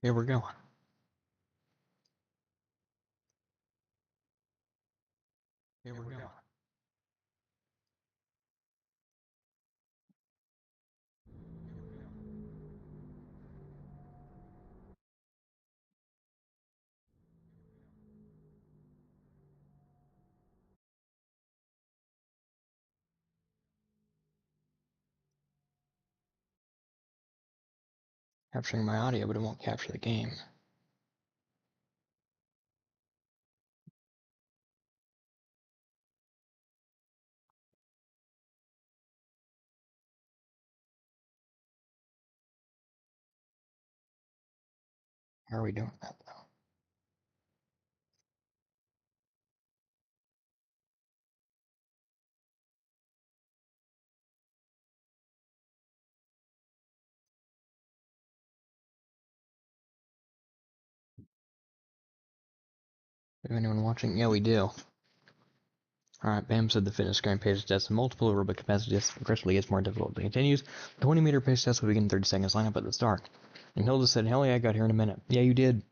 Here we're going. Here we're going. Capturing my audio, but it won't capture the game. How are we doing that, though? Do we have anyone watching? Yeah, we do. Alright, Bam said the fitness grand pace test multiple aerobic capacity tests progressively gets more difficult. It continues. The 20-meter pace test will begin in 30 seconds. Line up at the start. And Hilda said, hell yeah, I got here in a minute. Yeah, you did.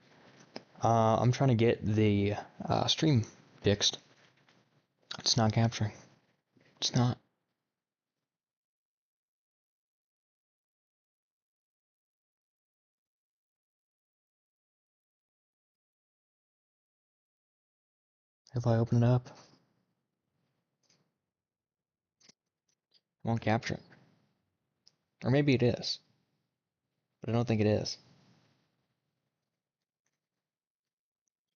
I'm trying to get the stream fixed. It's not capturing. It's not. If I open it up, it won't capture it. Or maybe it is. But I don't think it is.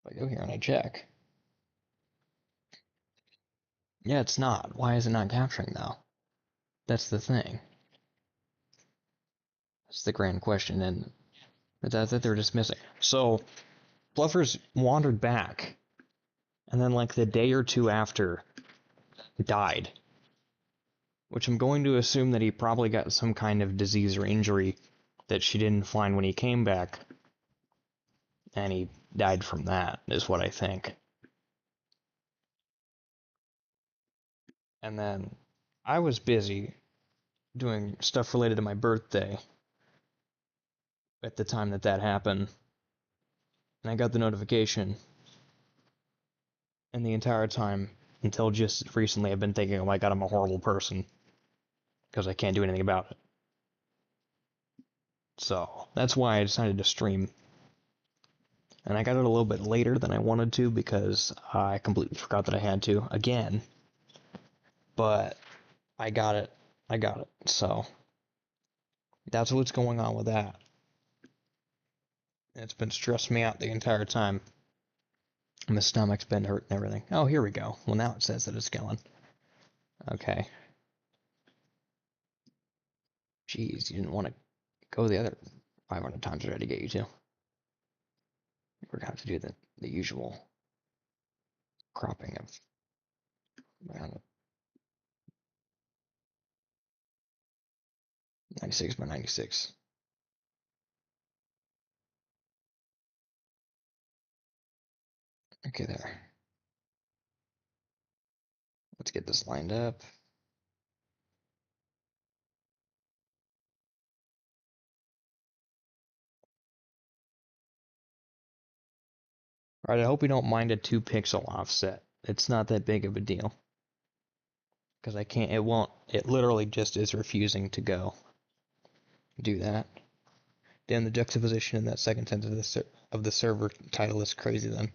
If I go here and I check. Yeah, it's not. Why is it not capturing, though? That's the thing. That's the grand question, and that they're dismissing. So, Fluffers wandered back, and then like the day or two after, died. Which I'm going to assume that he probably got some kind of disease or injury that she didn't find when he came back, and he died from that, is what I think. And then I was busy doing stuff related to my birthday at the time that that happened, and I got the notification, and the entire time, until just recently, I've been thinking, oh my god, I'm a horrible person, because I can't do anything about it. So, that's why I decided to stream. And I got it a little bit later than I wanted to, because I completely forgot that I had to, again. But, I got it. So, that's what's going on with that. It's been stressing me out the entire time. My stomach's been hurt and everything. Oh, here we go. Well, now it says that it's going. Okay. Jeez, you didn't want to go the other 500 times I tried to get you to. We're gonna have to do the usual cropping of 96 by 96. Okay, there. Let's get this lined up. Alright, I hope you don't mind a 2-pixel offset. It's not that big of a deal. Because I can't, it literally just is refusing to go. Do that. Damn, the juxtaposition in that second sentence of the server title is crazy then.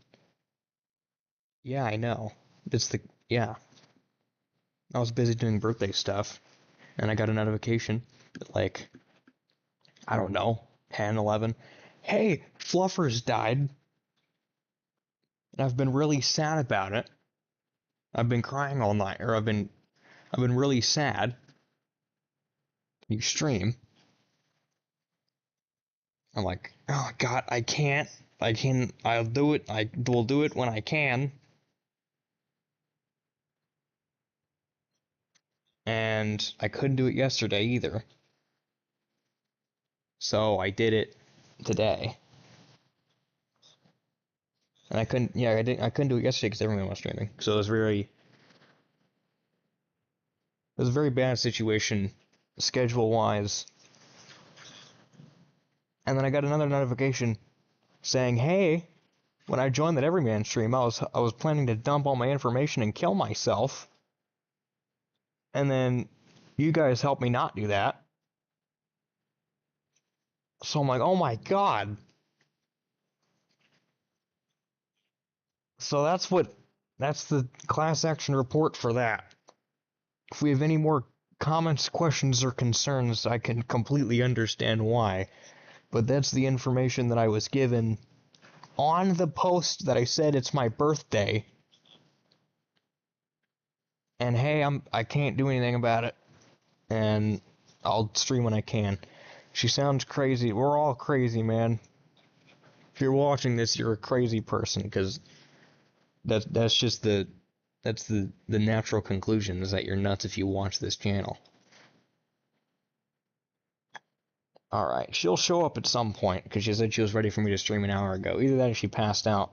Yeah, I know. Yeah. I was busy doing birthday stuff, and I got a notification that, like, I don't know, 10, 11. Hey, Fluffers died. And I've been really sad about it. I've been crying all night, or I've been really sad. You stream. I'm like, oh god, I can't. I'll do it. I will do it when I can. And I couldn't do it yesterday either. So I did it today. And I couldn't, yeah, I couldn't do it yesterday because everyone was streaming. So it was a very bad situation, schedule-wise. And then I got another notification saying, hey, when I joined that Everyman stream, I was planning to dump all my information and kill myself. And then you guys helped me not do that. So I'm like, oh my god. So that's the class action report for that. If we have any more comments, questions, or concerns, I can completely understand why. But that's the information that I was given on the post that I said it's my birthday. And hey, I can't do anything about it. And I'll stream when I can. She sounds crazy. We're all crazy, man. If you're watching this, you're a crazy person, because that's just the natural conclusion, is that you're nuts if you watch this channel. Alright, she'll show up at some point, because she said she was ready for me to stream an hour ago. Either that or she passed out.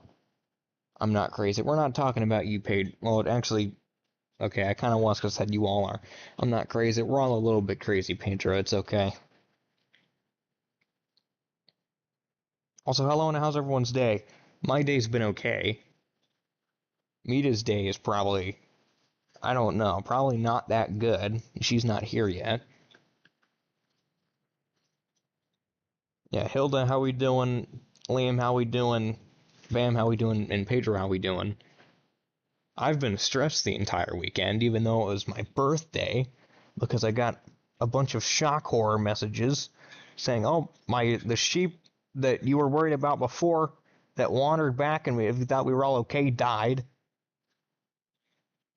I'm not crazy. We're not talking about you, paid. Well, it actually... Okay, I kind of was, because I said you all are. I'm not crazy. We're all a little bit crazy, Pedro. It's okay. Also, hello, and how's everyone's day? My day's been okay. Mita's day is probably... I don't know. Probably not that good. She's not here yet. Yeah, Hilda, how we doing? Liam, how we doing? Bam, how we doing? And Pedro, how we doing? I've been stressed the entire weekend, even though it was my birthday, because I got a bunch of shock horror messages saying, oh, the sheep that you were worried about before that wandered back and we thought we were all okay died.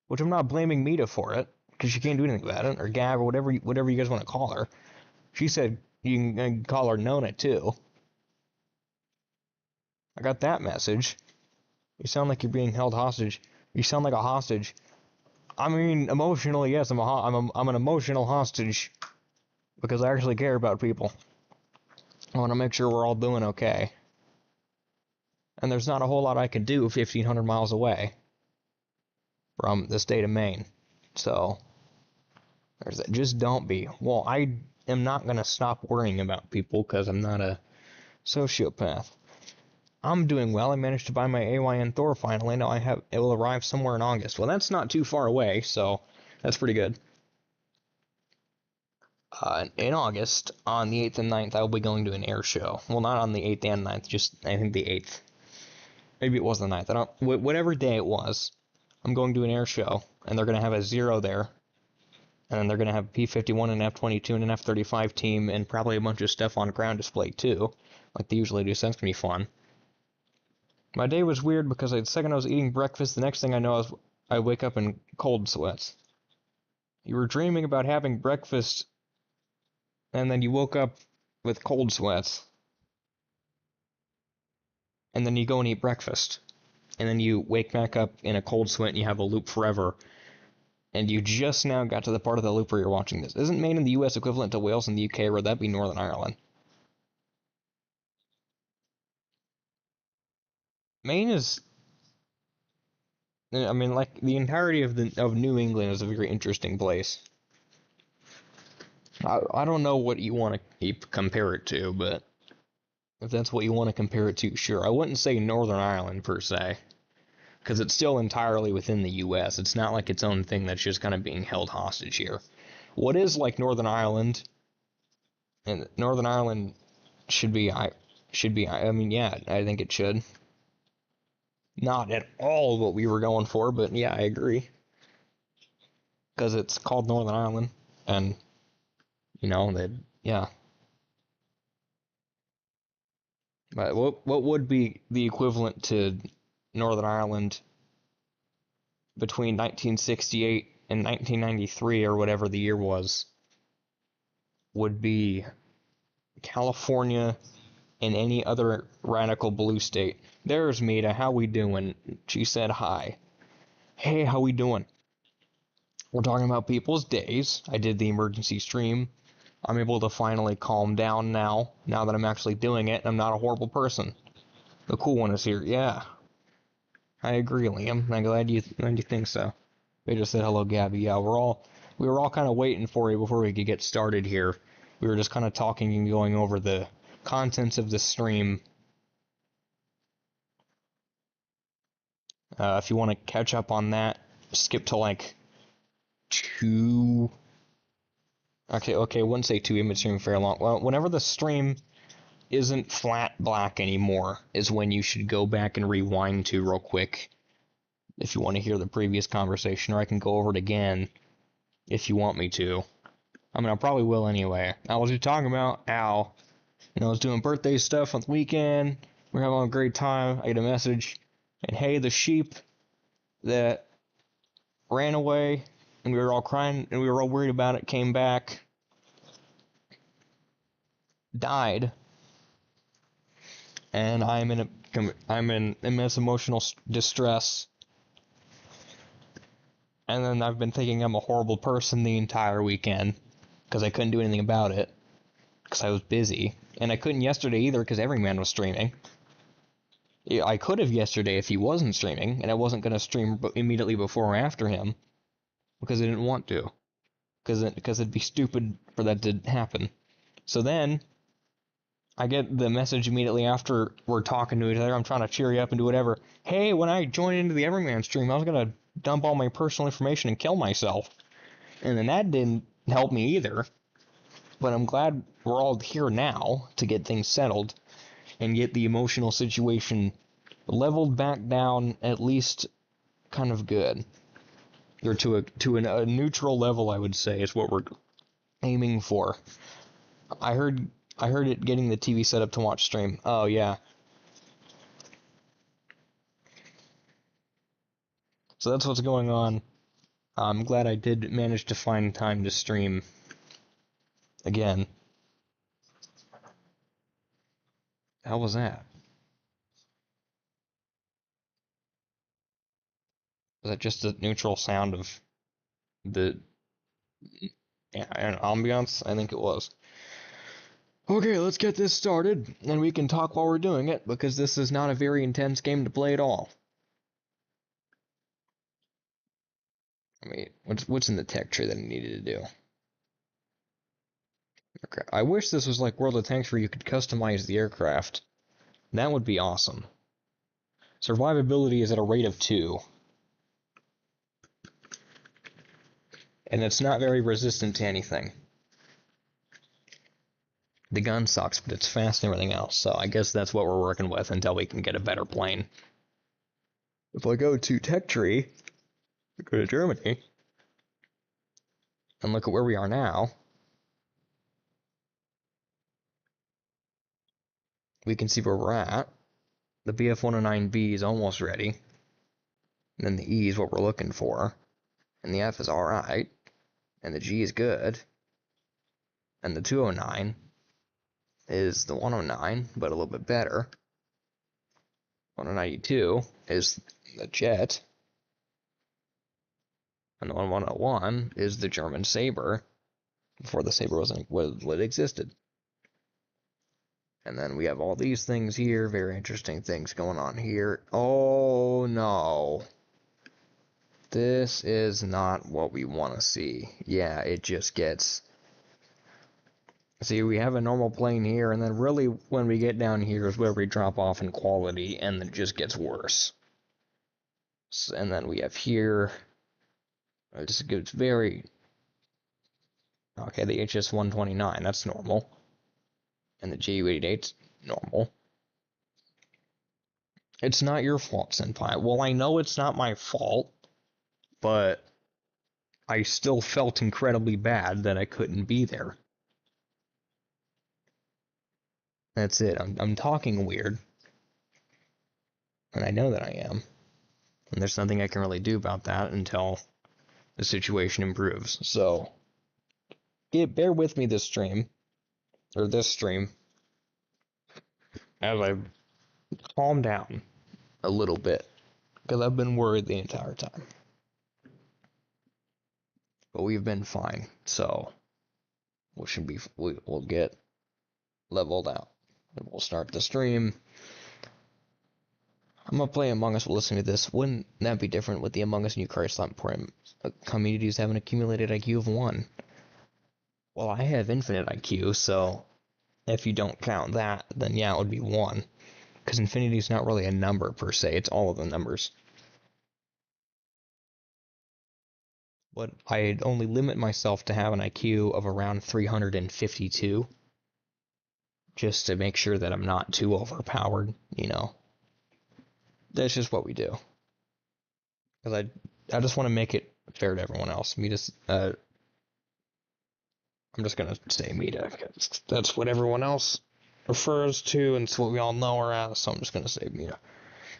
Which I'm not blaming Mita for it, because she can't do anything about it, or Gab, or whatever you guys want to call her. She said you can call her Nona, too. I got that message. You sound like you're being held hostage. You sound like a hostage. I mean, emotionally, yes, I'm an emotional hostage, because I actually care about people. I want to make sure we're all doing okay. And there's not a whole lot I can do 1,500 miles away from the state of Maine. So, there's that. Just don't be. Well, I am not going to stop worrying about people, because I'm not a sociopath. I'm doing well. I managed to buy my AYN Thor finally. Now it will arrive somewhere in August. Well, that's not too far away, so that's pretty good. In August, on the 8th and 9th, I will be going to an air show. Well, not on the 8th and 9th, just, I think, the 8th. Maybe it was the 9th. Whatever day it was, I'm going to an air show, and they're going to have a Zero there. And then they're going to have a P-51 and F-22 and an F-35 team, and probably a bunch of stuff on ground display, too. Like they usually do, so that's going to be fun. My day was weird because the second I was eating breakfast, the next thing I know I wake up in cold sweats. You were dreaming about having breakfast, and then you woke up with cold sweats. And then you go and eat breakfast. And then you wake back up in a cold sweat and you have a loop forever. And you just now got to the part of the loop where you're watching this. Isn't Maine in the US equivalent to Wales in the UK, or would that be Northern Ireland? Maine is... I mean, like, the entirety of New England is a very interesting place. I don't know what you want to compare it to, but if that's what you want to compare it to, sure. I wouldn't say Northern Ireland, per se, because it's still entirely within the U.S. It's not like its own thing that's just kind of being held hostage here. What is like Northern Ireland, and Northern Ireland should be, I mean, yeah, I think it should. Not at all what we were going for, but yeah, I agree. Because it's called Northern Ireland, and, you know, that, yeah. But what would be the equivalent to Northern Ireland between 1968 and 1993, or whatever the year was, would be California and any other radical blue state. There's Mita, how we doing? She said hi. Hey, how we doing? We're talking about people's days. I did the emergency stream. I'm able to finally calm down now that I'm actually doing it, and I'm not a horrible person. The cool one is here, yeah. I agree, Liam. I'm glad you think so. They just said hello, Gabby. Yeah, we were all kind of waiting for you before we could get started here. We were just kind of talking and going over the contents of the stream If you want to catch up on that, skip to like 2. Okay, wouldn't say 2. We've been streaming very long. Well, whenever the stream isn't flat black anymore is when you should go back and rewind to real quick if you want to hear the previous conversation, or I can go over it again if you want me to. I mean, I probably will anyway. I was just talking about how, I was doing birthday stuff on the weekend. We're having a great time. I get a message, and hey, the sheep that ran away, and we were all crying, and we were all worried about it, came back, died, and I'm in immense emotional distress. And then I've been thinking I'm a horrible person the entire weekend because I couldn't do anything about it because I was busy, and I couldn't yesterday either because Everyman was streaming. I could have yesterday if he wasn't streaming, and I wasn't going to stream immediately before or after him because I didn't want to, because it'd be stupid for that to happen. So then I get the message immediately after we're talking to each other. I'm trying to cheer you up and do whatever. Hey, when I joined into the Everyman stream, I was going to dump all my personal information and kill myself. And then that didn't help me either. But I'm glad we're all here now to get things settled and get the emotional situation leveled back down, at least kind of good. Or to a neutral level, I would say, is what we're aiming for. I heard it getting the TV set up to watch stream. Oh, yeah. So that's what's going on. I'm glad I did manage to find time to stream again. How was that? Was that just the neutral sound of the ambiance? I think it was. Okay, let's get this started, and we can talk while we're doing it, because this is not a very intense game to play at all. I mean, what's in the tech tree that I needed to do? Okay, I wish this was like World of Tanks where you could customize the aircraft. That would be awesome. Survivability is at a rate of 2. And it's not very resistant to anything. The gun sucks, but it's fast and everything else, so I guess that's what we're working with until we can get a better plane. If I go to Tech Tree, go to Germany, and look at where we are now, we can see where we're at. The BF-109B is almost ready. And then the E is what we're looking for. And the F is alright. And the G is good. And the 209 is the 109, but a little bit better. 192 is the jet. And the 101 is the German Sabre, before the Sabre wasn't what existed. And then we have all these things here, very interesting things going on here. Oh no. This is not what we want to see. Yeah, it just gets... See, we have a normal plane here, and then really when we get down here is where we drop off in quality, and it just gets worse. So, and then we have here... It just gets very... Okay, the HS-129, that's normal. And the Ju-88's normal. It's not your fault, Senpai. Well, I know it's not my fault, but I still felt incredibly bad that I couldn't be there. That's it. I'm talking weird. And I know that I am. And there's nothing I can really do about that until the situation improves. So, bear with me this stream. Or this stream. As I calm down a little bit. Because I've been worried the entire time. But we've been fine. So, we'll get leveled out. And we'll start the stream. I'm gonna play Among Us while listening to this. Wouldn't that be different with the Among Us New Card Slot communities have an accumulated IQ of 1? Well, I have infinite IQ, so if you don't count that, then yeah, it would be 1. Because infinity is not really a number per se, it's all of the numbers. but I'd only limit myself to have an IQ of around 352, just to make sure that I'm not too overpowered, you know. That's just what we do. Because I just want to make it fair to everyone else. I'm just gonna say Mita, 'cause that's what everyone else refers to, and it's what we all know her as, so I'm just gonna say Mita.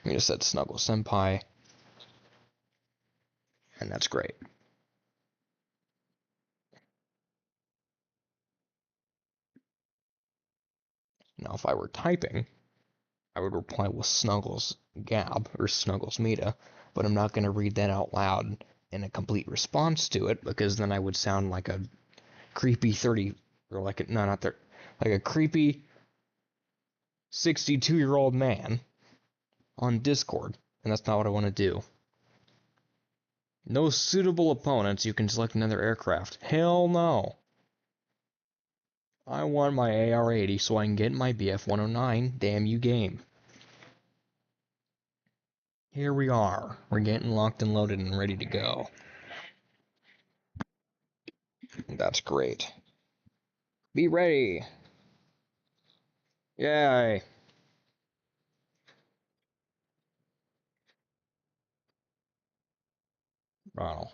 Mita said Snuggle Senpai, and that's great. Now, if I were typing, I would reply with Snuggles Gab or Snuggles Mita, but I'm not gonna read that out loud in a complete response to it, because then I would sound like a creepy 30, or like a, no, not 30, like a creepy 62-year-old man on Discord, and that's not what I want to do. No suitable opponents, you can select another aircraft. Hell no. I want my AR-80 so I can get my BF-109. Damn you, game. Here we are. We're getting locked and loaded and ready to go. That's great. Be ready. Yay. Oh.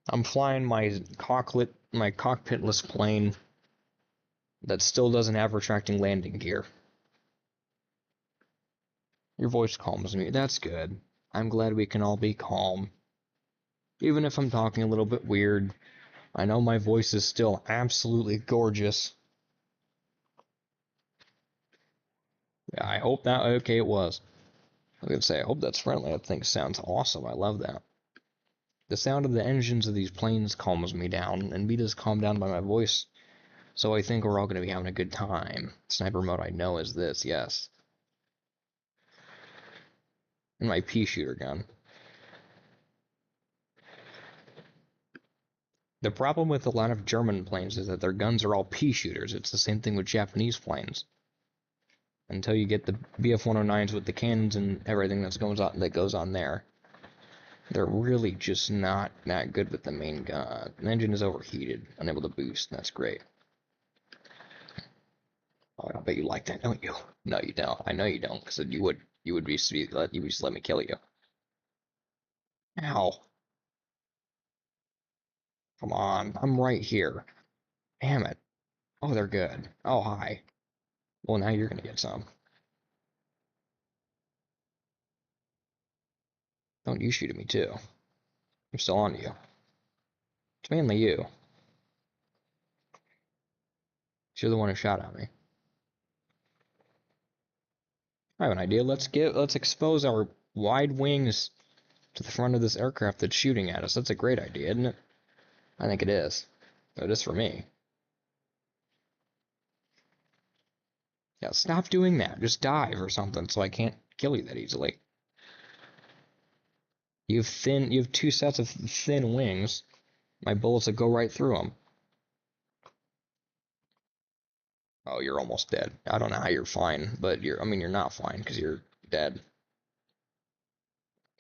I'm flying my cockpitless plane that still doesn't have retracting landing gear. Your voice calms me. That's good. I'm glad we can all be calm. Even if I'm talking a little bit weird, I know my voice is still absolutely gorgeous. Yeah, I hope that, okay, it was. I was gonna say, I hope that's friendly. That thing sounds awesome. I love that. The sound of the engines of these planes calms me down, and Mita's calmed down by my voice, so I think we're all gonna be having a good time. Sniper mode I know is this, yes. And my pea shooter gun. The problem with a lot of German planes is that their guns are all pea shooters. It's the same thing with Japanese planes. Until you get the BF-109s with the cannons and everything that goes on there, they're really just not that good with the main gun. The engine is overheated, unable to boost. That's great. Oh, I bet you like that, don't you? No, you don't. I know you don't, because you would be sweet. You would just let me kill you. Ow! Come on, I'm right here. Damn it! Oh, they're good. Oh, hi. Well, now you're gonna get some. Don't you shoot at me too? I'm still on to you. It's mainly you. You're the one who shot at me. I have an idea. Let's expose our wide wings to the front of this aircraft that's shooting at us. That's a great idea, isn't it? I think it is. It is for me. Yeah, stop doing that. Just dive or something so I can't kill you that easily. You have two sets of thin wings. My bullets would go right through them. Oh, you're almost dead. I don't know how you're fine, but I mean, you're not fine because you're dead.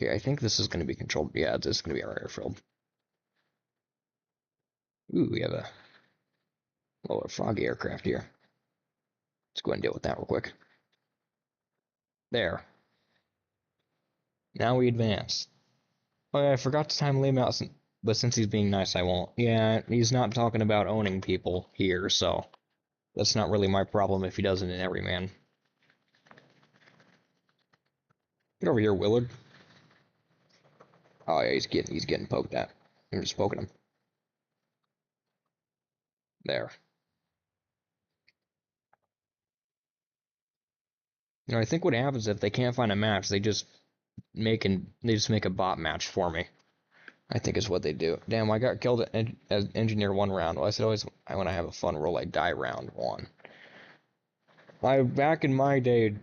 Okay, I think this is going to be controlled. Yeah, this is going to be our airfield. Ooh, we have a little froggy aircraft here. Let's go ahead and deal with that real quick. There. Now we advance. Oh, yeah, I forgot to time Liam out, but since he's being nice, I won't. Yeah, he's not talking about owning people here, so that's not really my problem if he doesn't in Everyman. Get over here, Willard. Oh yeah, he's getting poked at. I'm just poking him. There. You know, I think what happens if they can't find a match, they just make a bot match for me. I think is what they do. Damn, I got killed as engineer one round. Well, I said always when I have a fun roll, I die round one. Back in my day,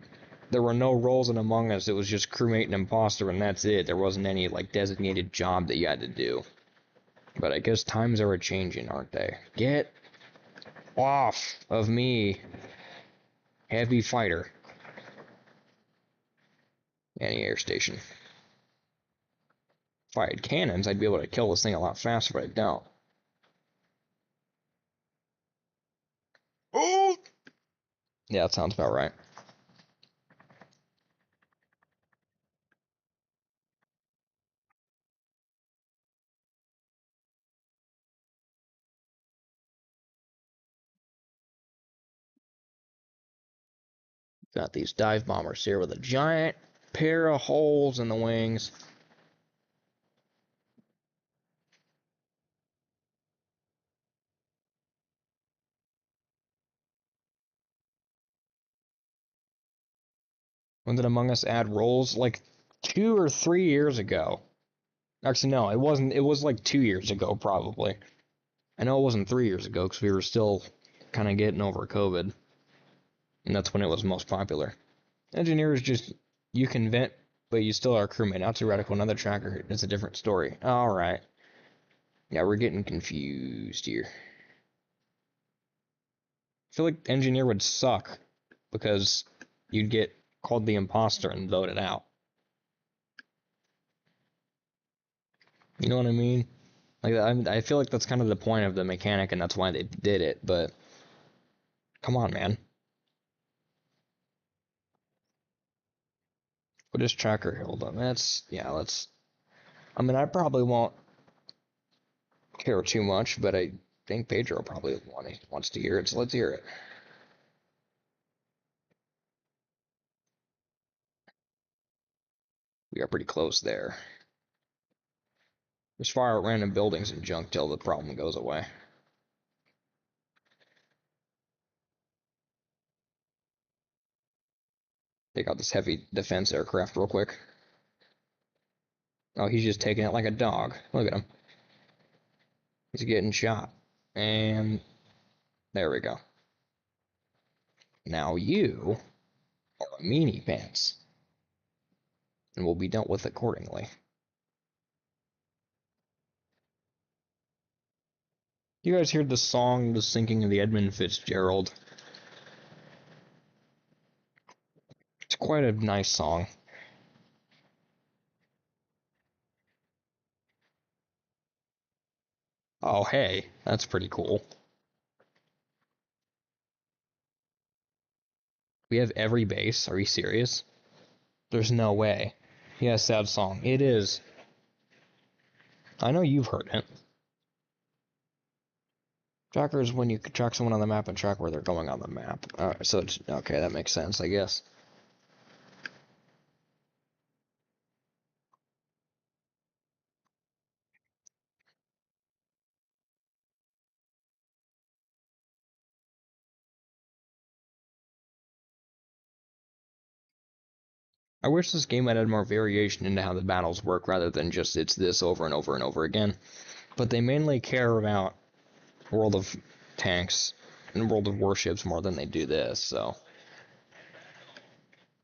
there were no roles in Among Us. It was just crewmate and imposter, and that's it. There wasn't any like designated job that you had to do. But I guess times are changing, aren't they? Get off of me, heavy fighter. Any air station. If I had cannons, I'd be able to kill this thing a lot faster, but I don't. Oh! Yeah, that sounds about right. Got these dive bombers here with a giant pair of holes in the wings. When did Among Us add roles? Like 2 or 3 years ago. Actually, no, it wasn't. It was like 2 years ago, probably. I know it wasn't 3 years ago because we were still kind of getting over COVID, and that's when it was most popular. Engineers just, you can vent, but you still are a crewmate. Not too radical. Another tracker. It's a different story. All right. Yeah, we're getting confused here. I feel like engineer would suck because you'd get called the imposter and voted out. You know what I mean? Like I feel like that's kind of the point of the mechanic, and that's why they did it. But come on, man. What is tracker hold on? That's yeah. Let's. I mean, I probably won't care too much, but I think Pedro probably wants to hear it. So let's hear it. We are pretty close there. Just fire at random buildings and junk till the problem goes away. Take out this heavy defense aircraft real quick. Oh, he's just taking it like a dog. Look at him. He's getting shot. And there we go. Now you are a meanie pants and will be dealt with accordingly. You guys heard the song The Sinking of the Edmund Fitzgerald? It's quite a nice song. Oh, hey, that's pretty cool. We have every base. Are you serious? There's no way. Yeah, sad song. It is. I know you've heard it. Tracker is when you track someone on the map and track where they're going on the map. Alright, so it's okay, that makes sense, I guess. I wish this game had more variation into how the battles work rather than just it's this over and over and over again. But they mainly care about World of Tanks and World of Warships more than they do this, so.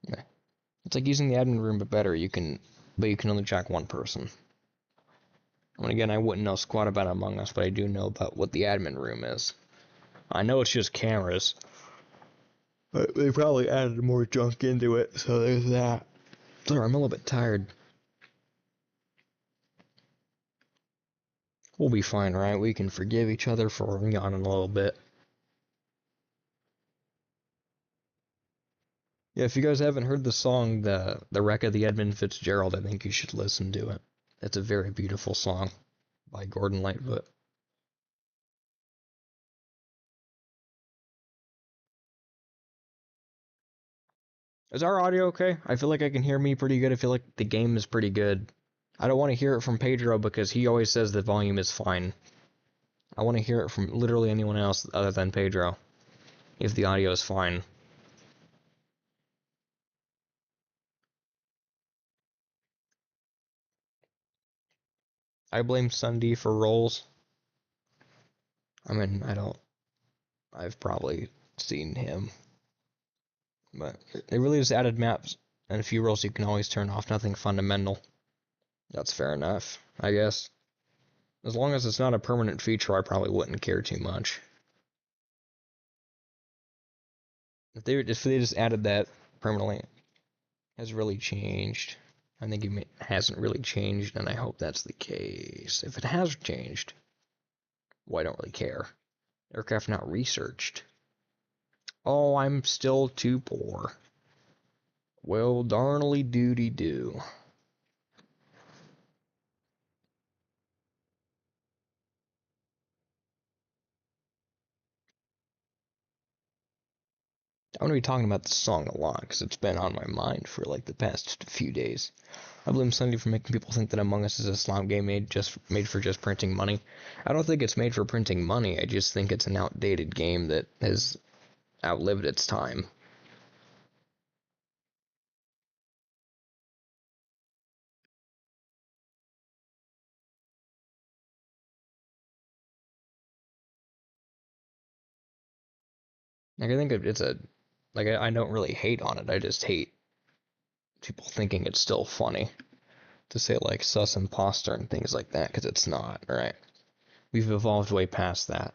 It's like using the admin room but better. But you can only track one person. And again, I wouldn't know squat about Among Us, but I do know about what the admin room is. I know it's just cameras, but they probably added more junk into it, so there's that. Sorry, I'm a little bit tired. We'll be fine, right? We can forgive each other for yawning a little bit. Yeah, if you guys haven't heard the song The Wreck of the Edmund Fitzgerald, I think you should listen to it. It's a very beautiful song by Gordon Lightfoot. Is our audio okay? I feel like I can hear me pretty good. I feel like the game is pretty good. I don't want to hear it from Pedro because he always says the volume is fine. I want to hear it from literally anyone else other than Pedro, if the audio is fine. I blame Sunday for rolls. I mean, I've probably seen him. But they really just added maps and a few rolls you can always turn off, nothing fundamental. That's fair enough, I guess. As long as it's not a permanent feature, I probably wouldn't care too much. If they just added that permanently, it has really changed. I think it hasn't really changed, and I hope that's the case. If it has changed, well, I don't really care. Aircraft not researched. Oh, I'm still too poor. Well, darnly doody do. I'm gonna be talking about this song a lot because it's been on my mind for like the past few days. I blame Sunday for making people think that Among Us is a slot game made for just printing money. I don't think it's made for printing money. I just think it's an outdated game that has outlived its time. Like I think it's a like I don't really hate on it. I just hate people thinking it's still funny to say like sus imposter and things like that because it's not. Right? We've evolved way past that.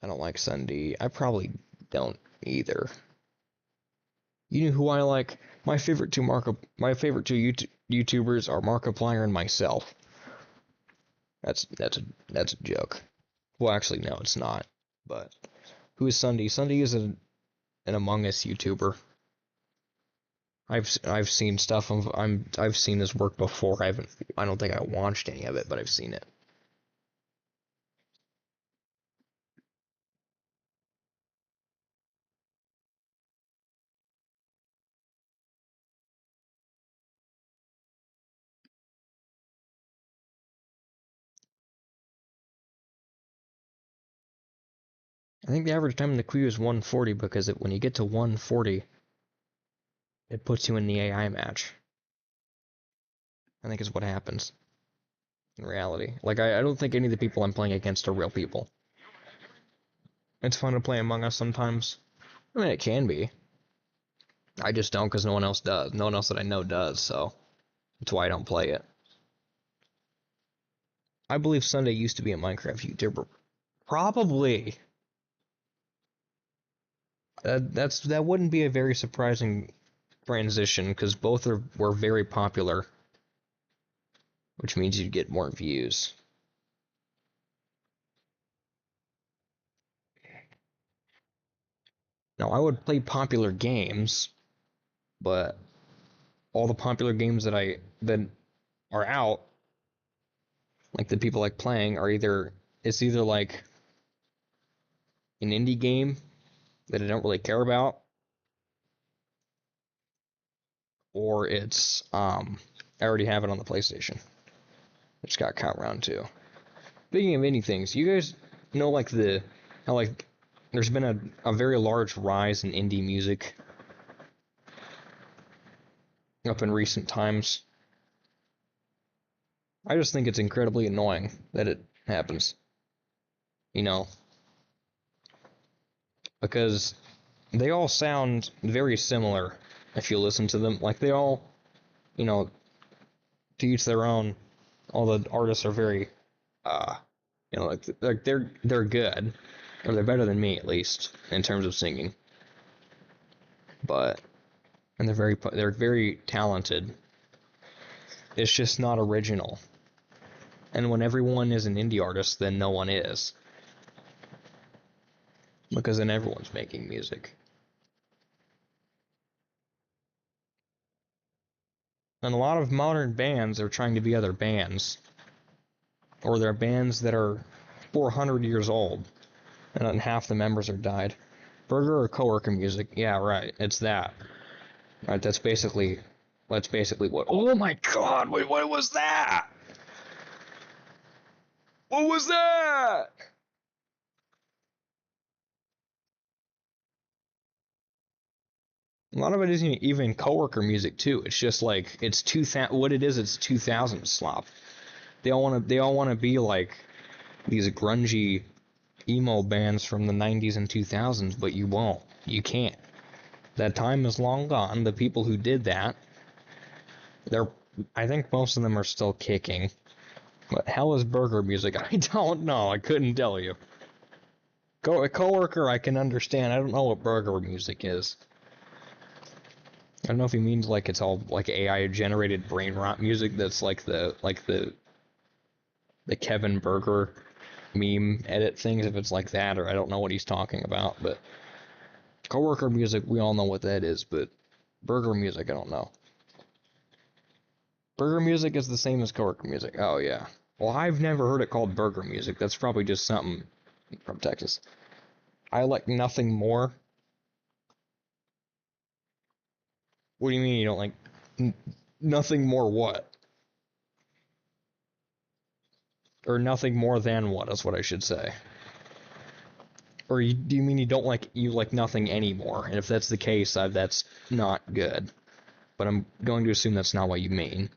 I don't like Sunday. I probably don't either. You know who I like? My favorite two YouTubers are Markiplier and myself. That's a joke. Well, actually, no, it's not. But who is Sunday? Sunday is an Among Us YouTuber. I've seen stuff. I've seen his work before. I don't think I watched any of it, but I've seen it. I think the average time in the queue is 140 because when you get to 140, it puts you in the AI match. I think is what happens in reality. Like I don't think any of the people I'm playing against are real people. It's fun to play Among Us sometimes. I mean, it can be. I just don't because no one else does. No one else that I know does, so that's why I don't play it. I believe Sunday used to be a Minecraft YouTuber. Probably. That wouldn't be a very surprising transition because were very popular, which means you'd get more views. Now I would play popular games, but all the popular games that are out, like that people like playing, it's either like an indie game that I don't really care about, or it's I already have it on the PlayStation. I just got caught round two. Speaking of indie things, you guys know like how like there's been a very large rise in indie music up in recent times. I just think it's incredibly annoying that it happens. You know, because they all sound very similar if you listen to them. Like they all, you know, to each their own. All the artists are very, uh, like they're good, or they're better than me at least in terms of singing. But and they're very talented. It's just not original. And when everyone is an indie artist, then no one is, because then everyone's making music. And a lot of modern bands are trying to be other bands, or they're bands that are 400 years old, and half the members are died. Burger or coworker music? Yeah, right. It's that. Right. That's basically what. Oh my God! Wait, what was that? What was that? A lot of it isn't even coworker music too. It's just like it's 2000. What it is, it's 2000 slop. They all want to be like these grungy emo bands from the 90s and 2000s, but you won't. You can't. That time is long gone. The people who did that, they're I think most of them are still kicking. What hell is burger music? I don't know. I couldn't tell you. A coworker I can understand. I don't know what burger music is. I don't know if he means like it's all like AI generated brain rot music that's like the Kevin Berger meme edit things, if it's like that, or I don't know what he's talking about, but coworker music, we all know what that is, but burger music, I don't know. Burger music is the same as coworker music. Oh yeah. Well, I've never heard it called burger music. That's probably just something from Texas. I like nothing more. What do you mean you don't like nothing more what? Or nothing more than what is what I should say. Or do you mean you like nothing anymore? And if that's the case, that's not good. But I'm going to assume that's not what you mean.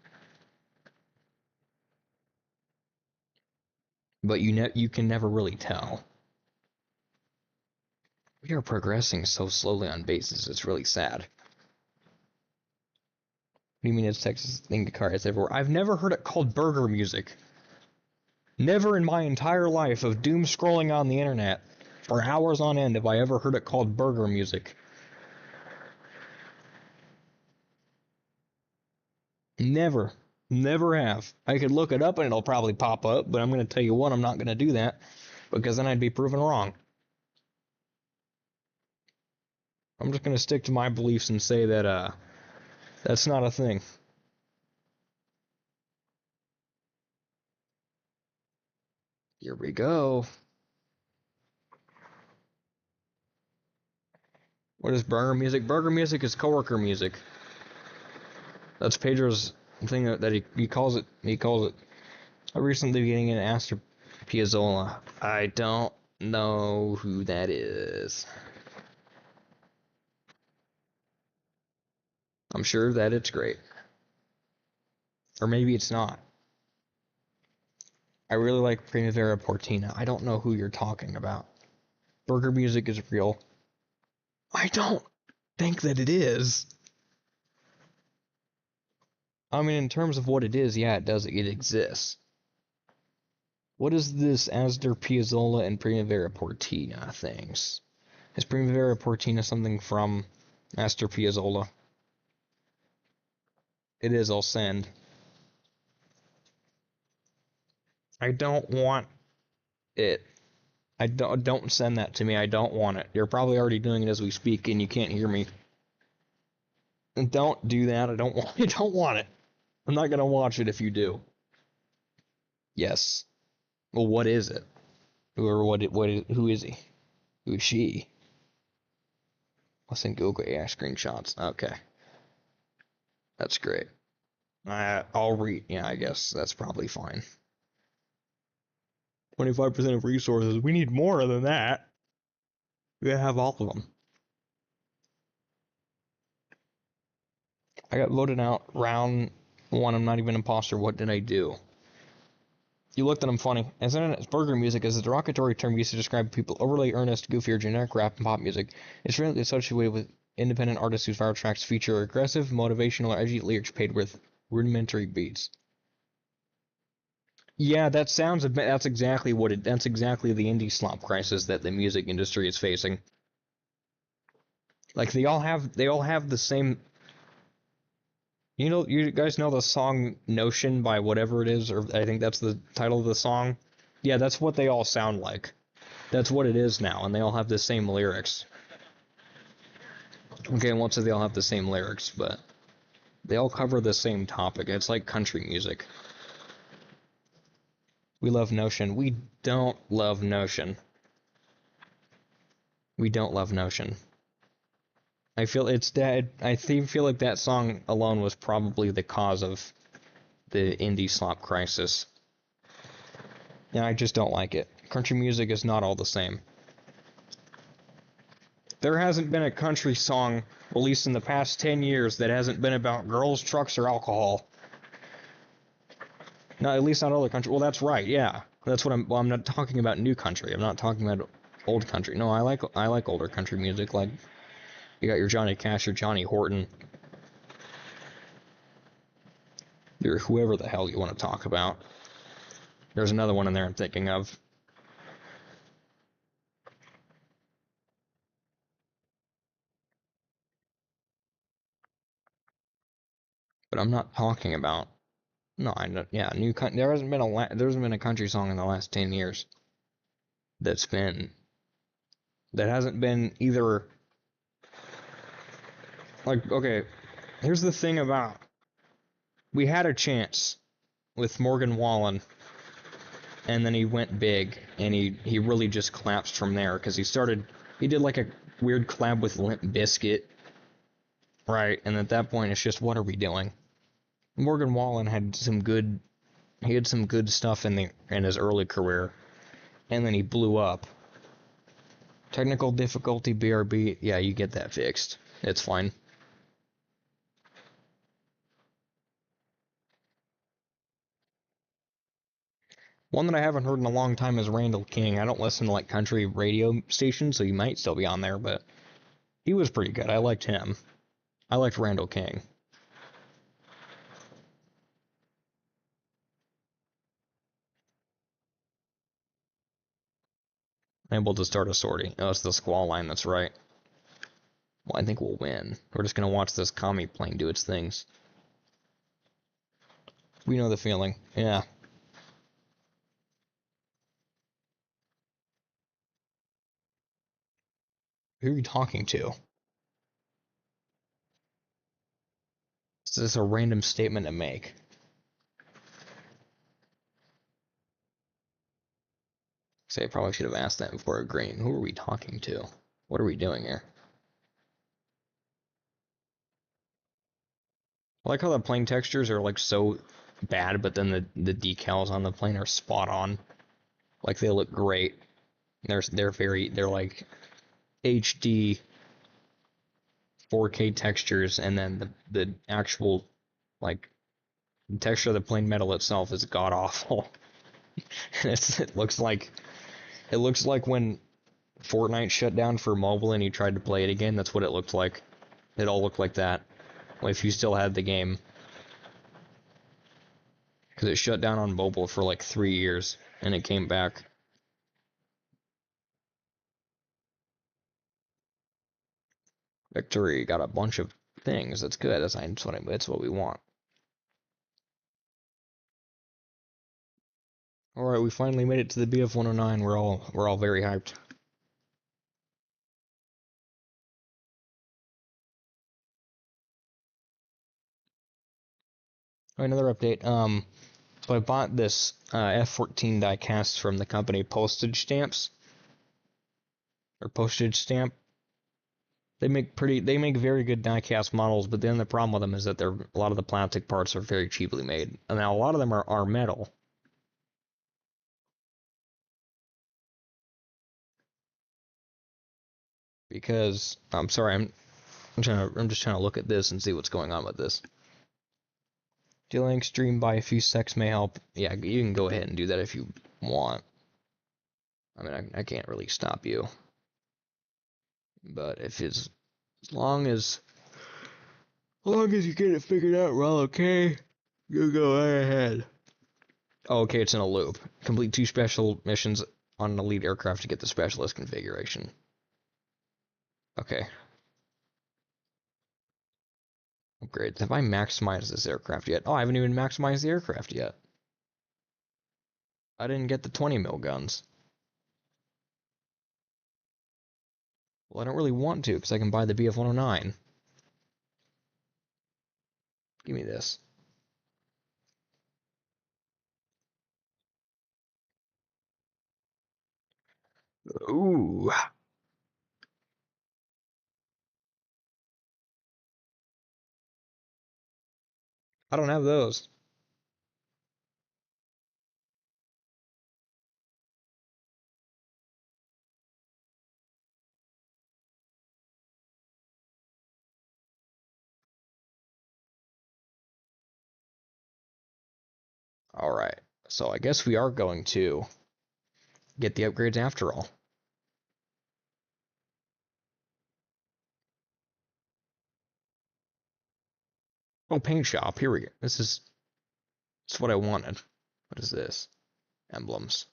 But you can never really tell. We are progressing so slowly on bases. It's really sad. What do you mean it's Texas thing to car? It's everywhere. I've never heard it called burger music. Never in my entire life of doom scrolling on the internet for hours on end have I ever heard it called burger music. Never. Never have. I could look it up and it'll probably pop up, but I'm going to tell you what, I'm not going to do that because then I'd be proven wrong. I'm just going to stick to my beliefs and say that that's not a thing. Here we go. What is burger music? Burger music is coworker music. That's Pedro's thing that he calls it. He calls it. I recently getting an Astor Piazzolla. I don't know who that is. I'm sure that it's great. Or maybe it's not. I really like Primavera Portina. I don't know who you're talking about. Burger music is real. I don't think that it is. I mean, in terms of what it is, yeah, it exists. What is this Astor Piazzolla and Primavera Portina things? Is Primavera Portina something from Astor Piazzolla? It is, I'll send. I don't want it. I don't send that to me. I don't want it. You're probably already doing it as we speak and you can't hear me. And don't do that. I don't want I don't want it. I'm not gonna watch it if you do. Yes. Well, what is it? Or who is he? Who is she? I'll send Google AI screenshots. Okay. That's great. I'll read. Yeah, I guess that's probably fine. 25% of resources. We need more than that. We gotta have all of them. I got voted out round one. I'm not even an imposter. What did I do? You looked at them funny. As internet burger music is a derogatory term used to describe people overly earnest, goofy, or generic rap and pop music. It's frequently associated with independent artists whose viral tracks feature aggressive, motivational, or edgy lyrics paired with rudimentary beats. Yeah, that's exactly what it that's exactly the indie slop crisis that the music industry is facing. Like they all have the same. You guys know the song Notion by whatever it is, or I think that's the title of the song. Yeah, that's what they all sound like. That's what it is now, and they all have the same lyrics. Okay, I won't say they all have the same lyrics, but they all cover the same topic. It's like country music. We love Notion. We don't love Notion. We don't love Notion. I feel it's that. Feel like that song alone was probably the cause of the indie slop crisis. And I just don't like it. Country music is not all the same. There hasn't been a country song released in the past 10 years that hasn't been about girls, trucks, or alcohol. No, at least not all the country. Well, that's right. Yeah, that's what I'm. Well, I'm not talking about new country. I'm not talking about old country. No, I like older country music. Like you got your Johnny Cash, your Johnny Horton, your whoever the hell you want to talk about. There's another one in there I'm thinking of. But I'm not talking about. No, I know. Yeah, there hasn't been a country song in the last 10 years that's been that hasn't been either like okay. Here's the thing about we had a chance with Morgan Wallen, and then he went big, and he really just collapsed from there because he did like a weird collab with Limp Bizkit, right? And at that point, it's just what are we doing? Morgan Wallen he had some good stuff in his early career, and then he blew up. Technical difficulty, BRB, yeah, you get that fixed. It's fine. One that I haven't heard in a long time is Randall King. I don't listen to like country radio stations, so he might still be on there, but he was pretty good. I liked him. I liked Randall King. Able to start a sortie. Oh, it's the squall line, that's right. Well, I think we'll win. We're just gonna watch this commie plane do its things. We know the feeling. Yeah. Who are you talking to? Is this a random statement to make? Say I probably should have asked that before agreeing. Who are we talking to? What are we doing here? I like how the plane textures are like so bad, but then the decals on the plane are spot on. Like they look great. They're like HD 4K textures, and then the actual like texture of the plane metal itself is god awful. It looks like when Fortnite shut down for mobile and you tried to play it again. That's what it looked like. It all looked like that. If you still had the game, because it shut down on mobile for like 3 years and it came back. Victory got a bunch of things. That's good. That's what we want. All right, we finally made it to the BF 109. We're all very hyped. All right, another update. So I bought this F14 die cast from the company Postage Stamps or Postage Stamp. They make very good die-cast models, but then the problem with them is that a lot of the plastic parts are very cheaply made. And now a lot of them are metal. Because I'm sorry, I'm just trying to look at this and see what's going on with this. Dealing extreme by a few secs may help. Yeah, you can go ahead and do that if you want. I mean, I can't really stop you. But if it's as long as you get it figured out, we're all okay. You go right ahead. Oh, okay, it's in a loop. Complete 2 special missions on an elite aircraft to get the specialist configuration. Okay. Upgrades. Have I maximized this aircraft yet? Oh, I haven't even maximized the aircraft yet. I didn't get the 20 mil guns. Well, I don't really want to, because I can buy the BF-109. Give me this. Ooh. I don't have those. Alright. So I guess we are going to get the upgrades after all. Oh, paint shop. Here we go. This is what I wanted. What is this? Emblems.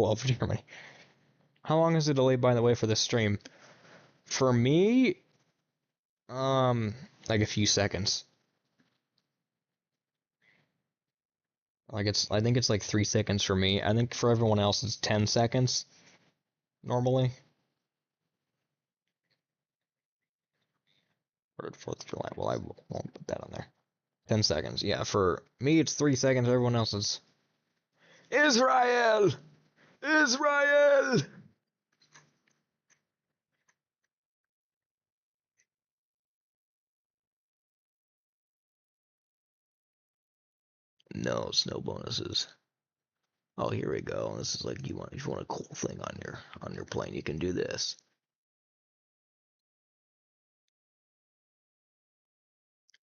Well, for Germany. How long is the delay, by the way, for this stream? For me, like a few seconds. I think it's like 3 seconds for me. I think for everyone else it's 10 seconds normally. Or 4th of July. Well, I won't put that on there. 10 seconds. Yeah, for me it's 3 seconds. Everyone else is Israel! Israel! No snow bonuses. Oh, here we go. This is like if you want a cool thing on your plane, you can do this.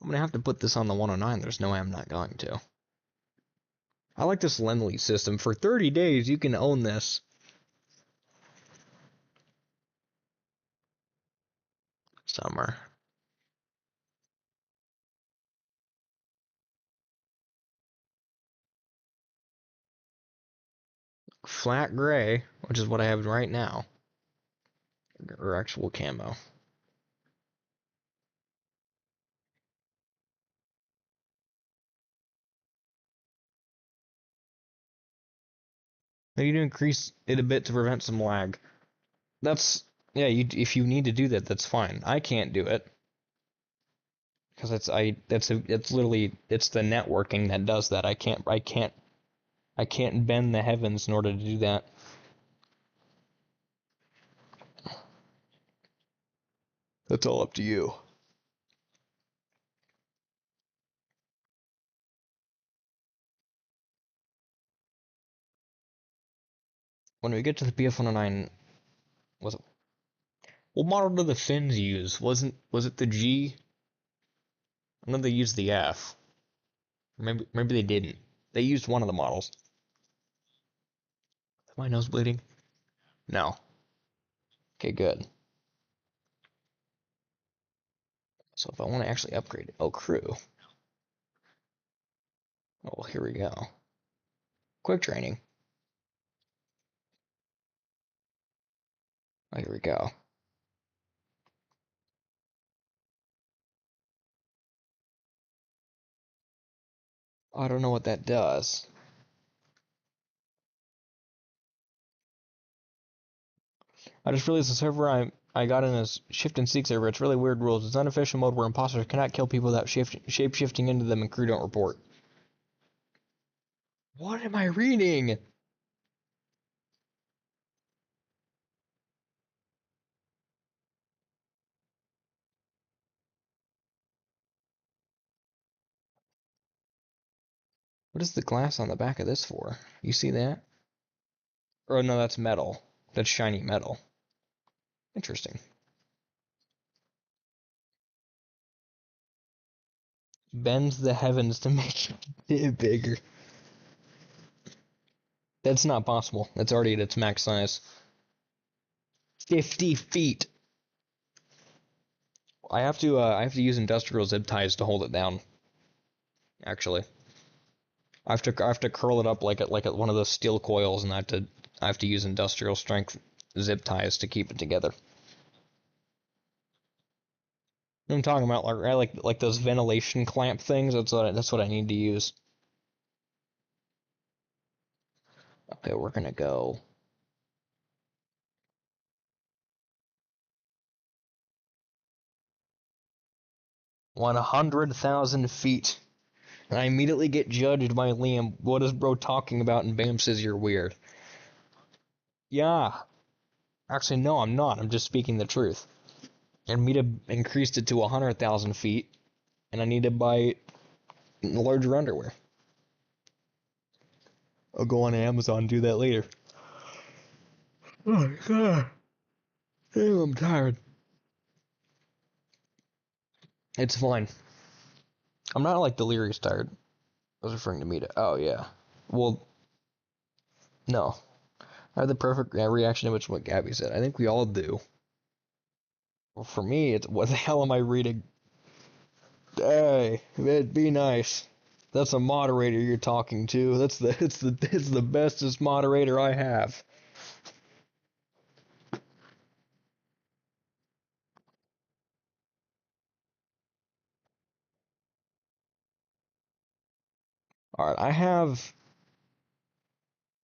I'm gonna have to put this on the 109. There's no way I'm not going to. I like this Lend-Lease system. For 30 days, you can own this. Summer. Flat gray, which is what I have right now. Or actual camo. I need to increase it a bit to prevent some lag. That's yeah. If you need to do that, that's fine. I can't do it because it's literally it's the networking that does that. I can't bend the heavens in order to do that. That's all up to you. When we get to the BF-109, was it? What model did the Finns use? Was it the G? I know they used the F. Maybe they didn't. They used one of the models. Is my nose bleeding? No. Okay, good. So if I want to actually upgrade it, oh, crew. Oh, well, here we go. Quick training. Oh, here we go. Oh, I don't know what that does. I just realized the server I got in is shift and seek server. It's really weird rules. It's unofficial mode where imposters cannot kill people without shape shifting into them and crew don't report. What am I reading? What is the glass on the back of this for? You see that? Oh no, that's metal. That's shiny metal. Interesting. Bends the heavens to make it bigger. That's not possible. It's already at its max size. 50 feet. I have to use industrial zip ties to hold it down. Actually, I have to curl it up like one of those steel coils, and I have to use industrial strength zip ties to keep it together. I'm talking about like those ventilation clamp things. That's what I need to use. Okay, we're gonna go 100,000 feet. And I immediately get judged by Liam. What is bro talking about? And Bam says you're weird. Yeah. Actually, no, I'm not. I'm just speaking the truth. And Mita increased it to 100,000 feet. And I need to buy larger underwear. I'll go on Amazon and do that later. Oh my god. Damn, I'm tired. It's fine. I'm not like delirious tired. I was referring to Mita. Oh, yeah. Well, no. I have the perfect reaction to what Gabby said. I think we all do. Well, for me, it's what the hell am I reading? Hey, it'd be nice. That's a moderator you're talking to. It's the bestest moderator I have. Alright, I have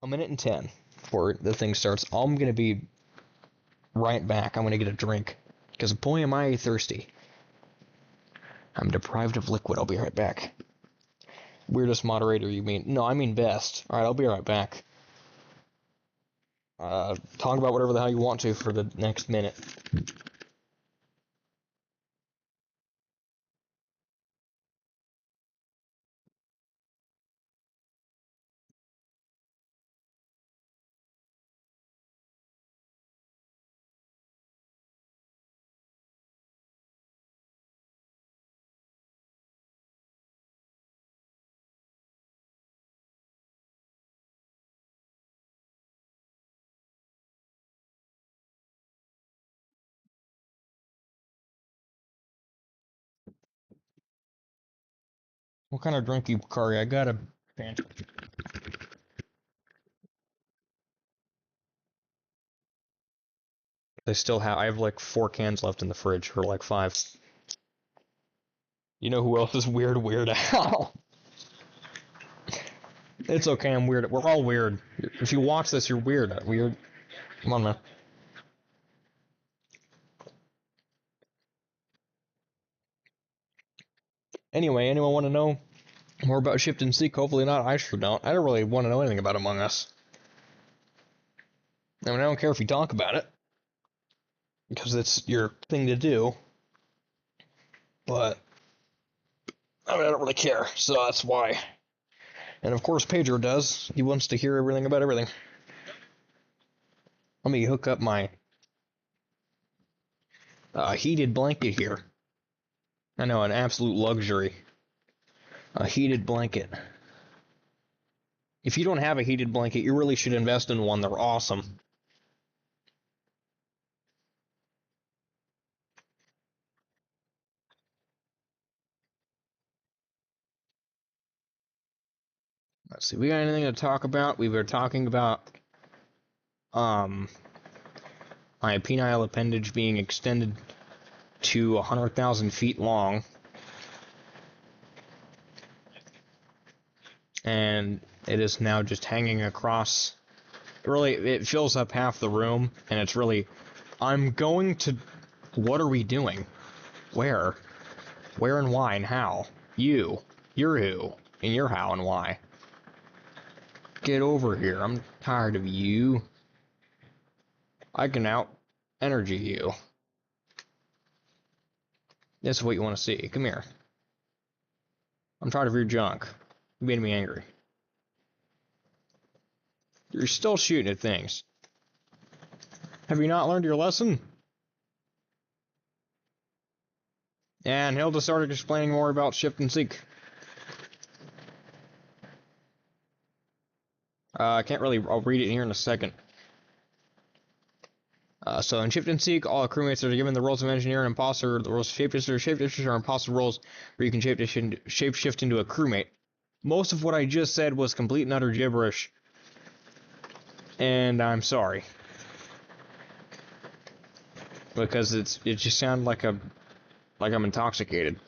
a minute and 10 before the thing starts. I'm gonna be right back. I'm gonna get a drink. Because boy am I thirsty. I'm deprived of liquid. I'll be right back. Weirdest moderator you mean? No, I mean best. Alright, I'll be right back. Talk about whatever the hell you want to for the next minute. What kind of drink you carry? I got a Fanta. I have like 4 cans left in the fridge, or like 5. You know who else is weird? Weird Al. It's okay, I'm weird. We're all weird. If you watch this, you're weird. Weird. Come on, man. Anyway, anyone want to know more about Shift and Seek? Hopefully not. I sure don't. I don't really want to know anything about Among Us. I mean, I don't care if you talk about it, because it's your thing to do. But, I mean, I don't really care, so that's why. And of course, Pedro does. He wants to hear everything about everything. Let me hook up my heated blanket here. I know, an absolute luxury. A heated blanket. If you don't have a heated blanket, you really should invest in one. They're awesome. Let's see, we got anything to talk about? We were talking about my penile appendage being extended to 100,000 feet long. And it is now just hanging across. Really, it fills up half the room, and it's really, I'm going to, what are we doing? Where? Where and why and how? You're who, and you're how and why. Get over here, I'm tired of you. I can out energy you. This is what you want to see. Come here. I'm tired of your junk. You made me angry. You're still shooting at things. Have you not learned your lesson? And Hilda started explaining more about Shift and Seek. I can't really, I'll read it here in a second. So in Shift and Seek, all crewmates are given the roles of engineer and imposter, the roles of shapeshifter. Shapeshifters are imposter roles where you can shapeshift into a crewmate. Most of what I just said was complete and utter gibberish. And I'm sorry. Because it just sounded like I'm intoxicated.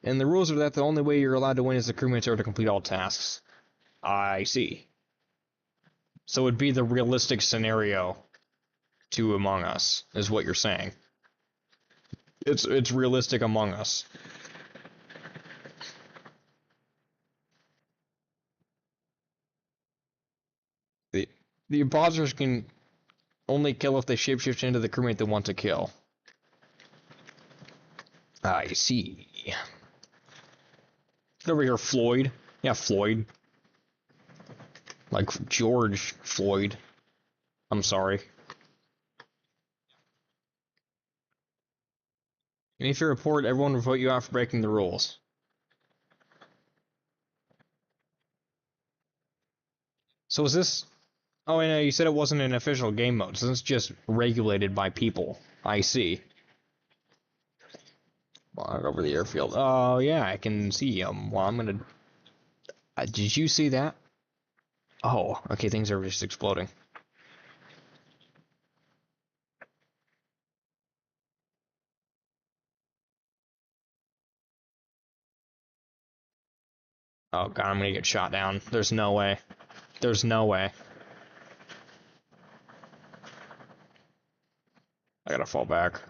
And the rules are that the only way you're allowed to win is the crewmates are to complete all tasks. I see. So it'd be the realistic scenario to Among Us, is what you're saying. It's realistic Among Us. The imposters can only kill if they shapeshift into the crewmate they want to kill. I see. Get over here, Floyd. Yeah, Floyd. Like George Floyd. I'm sorry. And if you report, everyone will vote you out for breaking the rules. So is this... Oh, I know, you said it wasn't an official game mode, so it's just regulated by people. I see. Walk over the airfield. Oh, yeah, I can see. Well, I'm gonna Did you see that? Oh, okay, things are just exploding. Oh god, I'm gonna get shot down. There's no way. There's no way. I gotta fall back.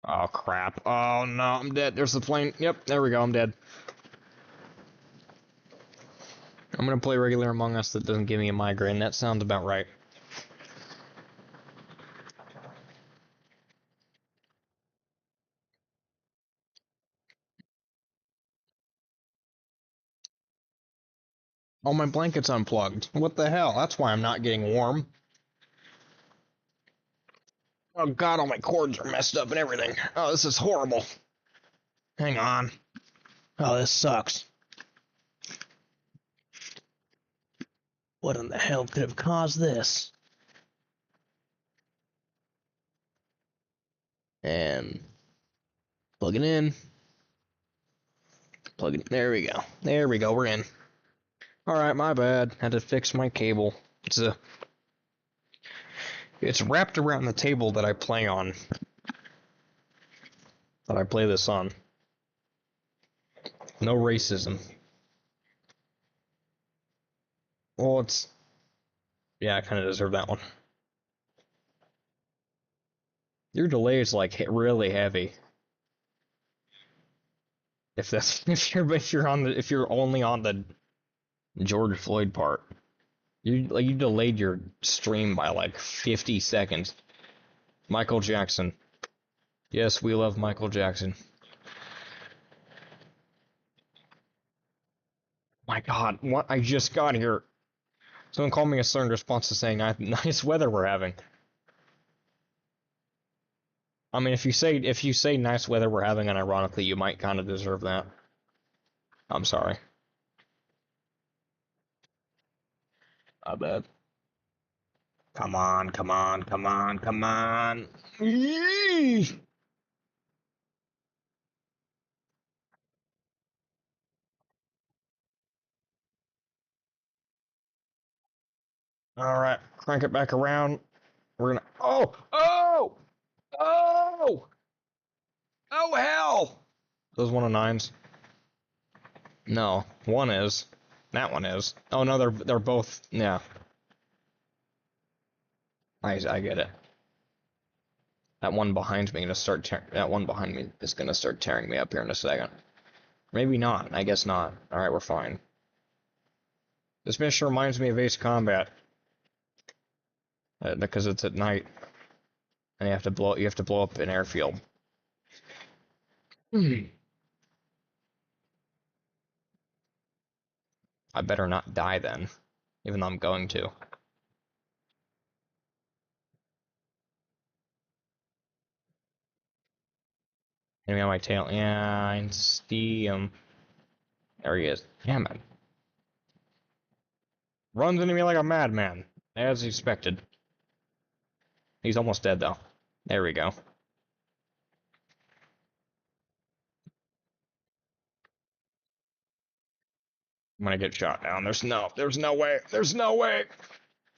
Oh crap. Oh no, I'm dead. There's the plane. Yep, there we go, I'm dead. I'm gonna play regular Among Us that doesn't give me a migraine. That sounds about right. Oh, my blanket's unplugged. What the hell? That's why I'm not getting warm. Oh god, all my cords are messed up and everything. Oh, this is horrible. Hang on. Oh, this sucks. What in the hell could have caused this? And plug it in. Plug it in. There we go. There we go. We're in. Alright, my bad. Had to fix my cable. It's wrapped around the table that I play on. That I play this on. No racism. Well, it's... Yeah, I kind of deserve that one. Your delay is like really heavy. If you're only on the George Floyd part, you delayed your stream by like 50 seconds. Michael Jackson. Yes, we love Michael Jackson. My God, what? I just got here. Someone called me a slur in response to saying nice weather we're having. I mean, if you say nice weather we're having, and ironically, you might kind of deserve that. I'm sorry. I bet. Come on, come on, come on, come on. Yee! All right, crank it back around. We're gonna. Oh! Oh! Oh! Oh hell! Those 109s? No, one is. That one is. Oh no, they're both. Yeah, I get it. That one behind me that one behind me is gonna start tearing me up here in a second. Maybe not. I guess not. All right, we're fine. This mission reminds me of Ace Combat because it's at night and you have to blow up an airfield. I better not die then, even though I'm going to. Enemy on my tail. Yeah, I see him. There he is. Damn it. Runs into me like a madman, as expected. He's almost dead though. There we go. I'm gonna get shot down. There's no way. There's no way.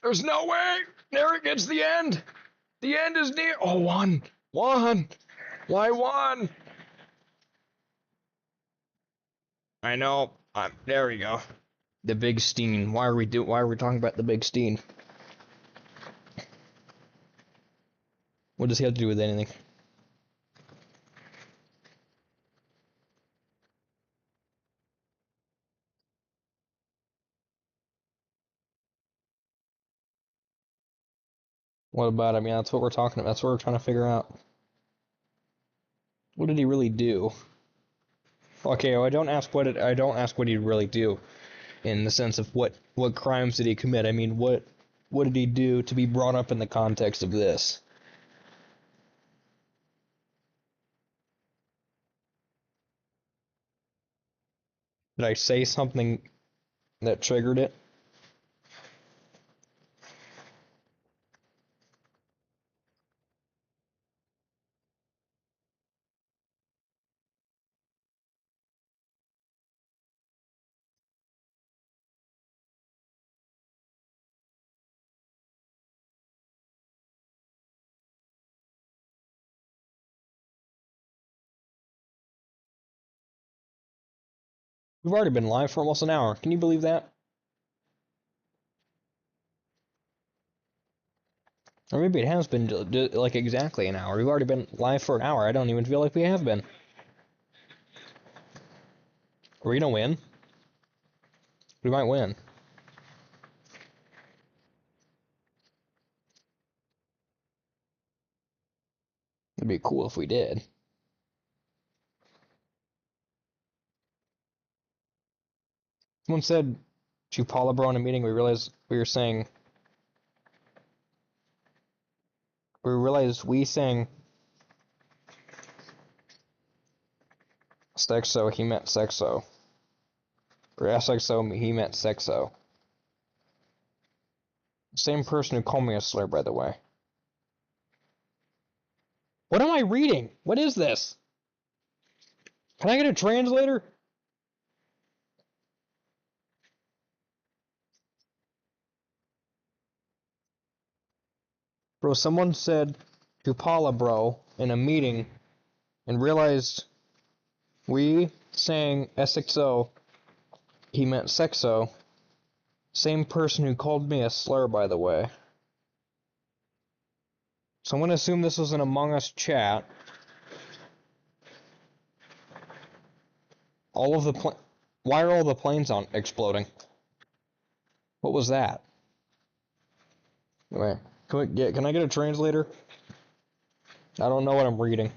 There's no way. There it gets the end. The end is near. Oh, one. One. Why one? I know. There we go. The big Steen. Why are we talking about the big Steen? What does he have to do with anything? What about him? Yeah, that's what we're talking about. That's what we're trying to figure out. What did he really do? Okay, well, I don't ask what he really do in the sense of what crimes did he commit. I mean, what did he do to be brought up in the context of this? Did I say something that triggered it? We've already been live for almost an hour. Can you believe that? Or maybe it has been like exactly an hour. We've already been live for an hour. I don't even feel like we have been. Are we gonna win? We might win. It'd be cool if we did. Someone said to Paula Bro in a meeting, we realized we saying Stexo, he meant Sexo. Or SXO, he meant Sexo. Same person who called me a slur, by the way. What am I reading? What is this? Can I get a translator? Bro, someone said to Paula Bro in a meeting and realized we saying SXO, he meant Sexo. Same person who called me a slur, by the way. So I'm gonna assume this was an Among Us chat. All of the Why are all the planes on exploding? What was that? Wait, can I get a translator? I don't know what I'm reading.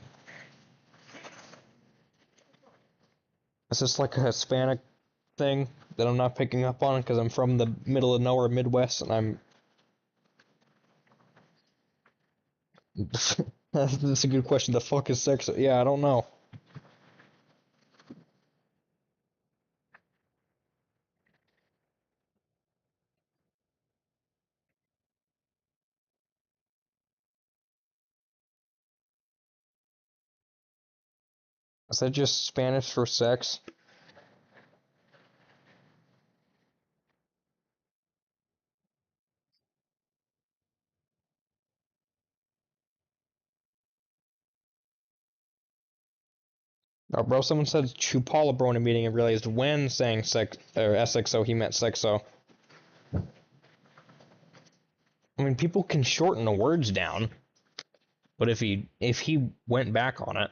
Is this like a Hispanic thing that I'm not picking up on because I'm from the middle of nowhere Midwest and I'm That's a good question. The fuck is sex? Yeah, I don't know. Is that just Spanish for sex? Oh, bro, someone said Chupala bro in a meeting and realized when saying sex or SXO he meant sexo. I mean, people can shorten the words down, but if he went back on it,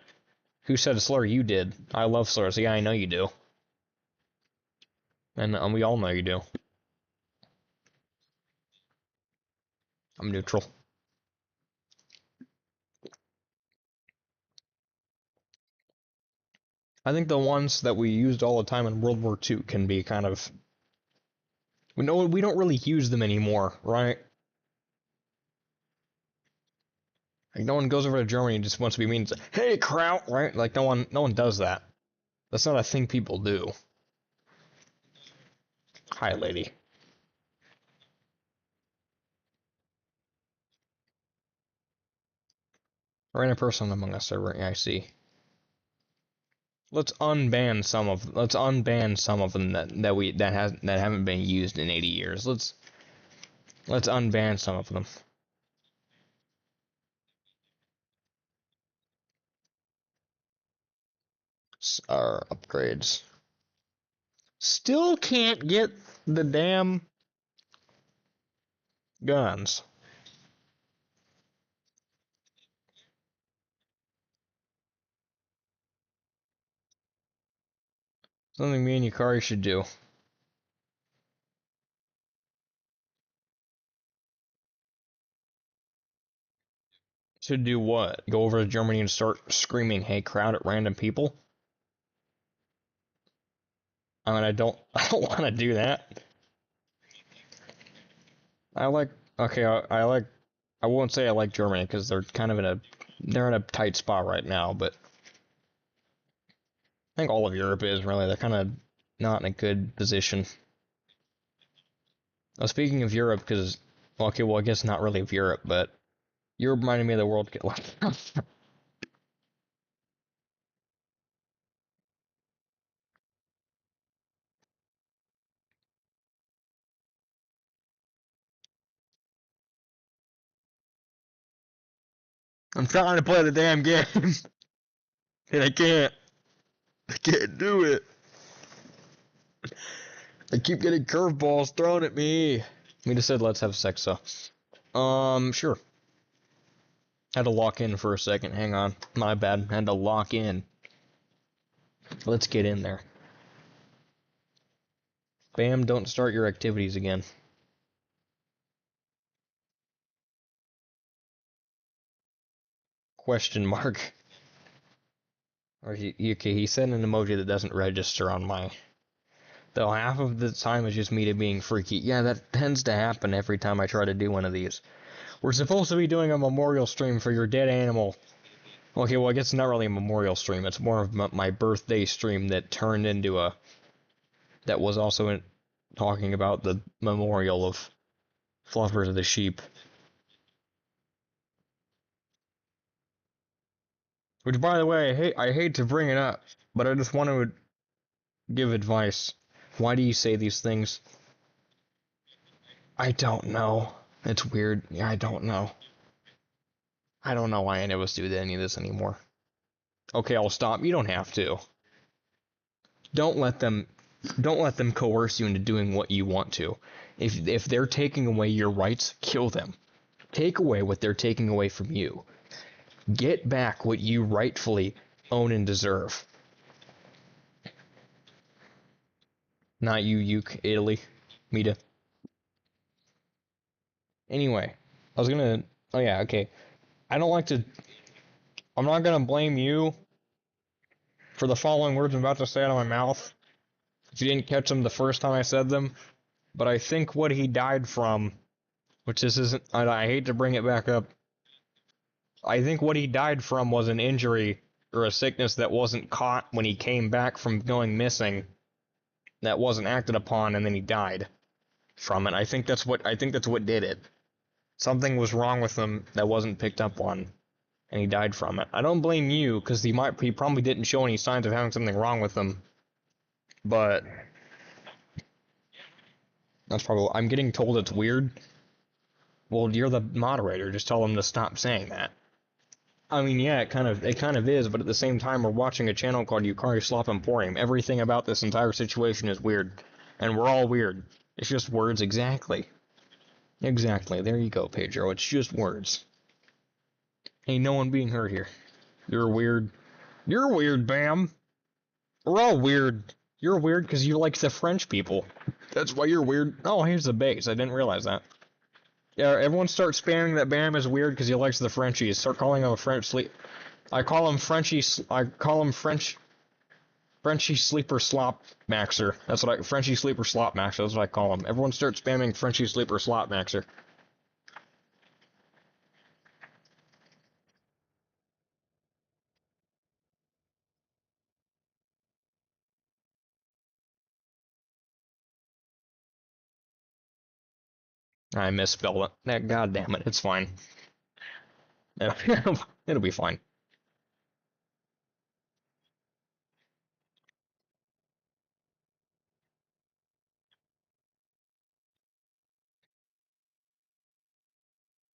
who said slur? You did. I love slurs. Yeah, I know you do, and we all know you do. I'm neutral. I think the ones that we used all the time in World War II can be kind of. We don't really use them anymore, right? Like no one goes over to Germany and just wants to be mean and say, "Hey, Kraut," right? Like no one does that. That's not a thing people do. Hi, lady. Random person among us. I see. Let's unban some of them that haven't been used in 80 years. Let's unban some of them. Our upgrades. Still can't get the damn guns. Something me and Yukari should do. Should do what? Go over to Germany and start screaming "Hey, crowd" at random people? I mean, I don't want to do that. I like, okay, I won't say I like Germany because they're in a tight spot right now, but I think all of Europe is really. They're kind of not in a good position. Speaking of Europe, because, okay, well, I guess not really of Europe, but Europe reminded me of the world get left. I'm trying to play the damn game, and I can't. I can't do it. I keep getting curveballs thrown at me. We just said let's have sex, so. Sure. Had to lock in for a second. Hang on. My bad. Had to lock in. Let's get in there. Bam, don't start your activities again. Question mark. Or he sent an emoji that doesn't register on my. Though half of the time is just me to being freaky. Yeah, that tends to happen every time I try to do one of these. We're supposed to be doing a memorial stream for your dead animal. Okay, well, I guess it's not really a memorial stream. It's more of my birthday stream that turned into a. That was also talking about the memorial of Fluffers the sheep. Which, by the way, I hate to bring it up, but I just want to give advice. Why do you say these things? I don't know. It's weird. Yeah, I don't know. I don't know why any of us do any of this anymore. Okay, I'll stop. You don't have to. Don't let them coerce you into doing what you want to. If they're taking away your rights, kill them. Take away what they're taking away from you. Get back what you rightfully own and deserve. Not you, Italy. Mita. Anyway, I was gonna. Oh yeah, okay. I don't like to. I'm not gonna blame you for the following words I'm about to say out of my mouth. If you didn't catch them the first time I said them, but I think what he died from, which this isn't. I hate to bring it back up. I think what he died from was an injury or a sickness that wasn't caught when he came back from going missing. That wasn't acted upon, and then he died from it. I think that's what did it. Something was wrong with him that wasn't picked up on, and he died from it. I don't blame you because he probably didn't show any signs of having something wrong with him, but that's probably. I'm getting told it's weird. Well, you're the moderator. Just tell them to stop saying that. I mean, yeah, it kind of is, but at the same time, we're watching a channel called Yukari Slop Emporium. Everything about this entire situation is weird, and we're all weird. It's just words, exactly. Exactly. There you go, Pedro. It's just words. Ain't no one being hurt here. You're weird. You're weird, Bam. We're all weird. You're weird because you like the French people. That's why you're weird. Oh, here's the base. I didn't realize that. Yeah, everyone start spamming that Bam is weird because he likes the Frenchies. Start calling him a French sleep. I call him Frenchie. I call him Frenchie sleeper slop maxer. That's what Frenchie sleeper slop maxer. That's what I call him. Everyone start spamming Frenchie sleeper slop maxer. I misspelled it. God damn it. It's fine. It'll be fine.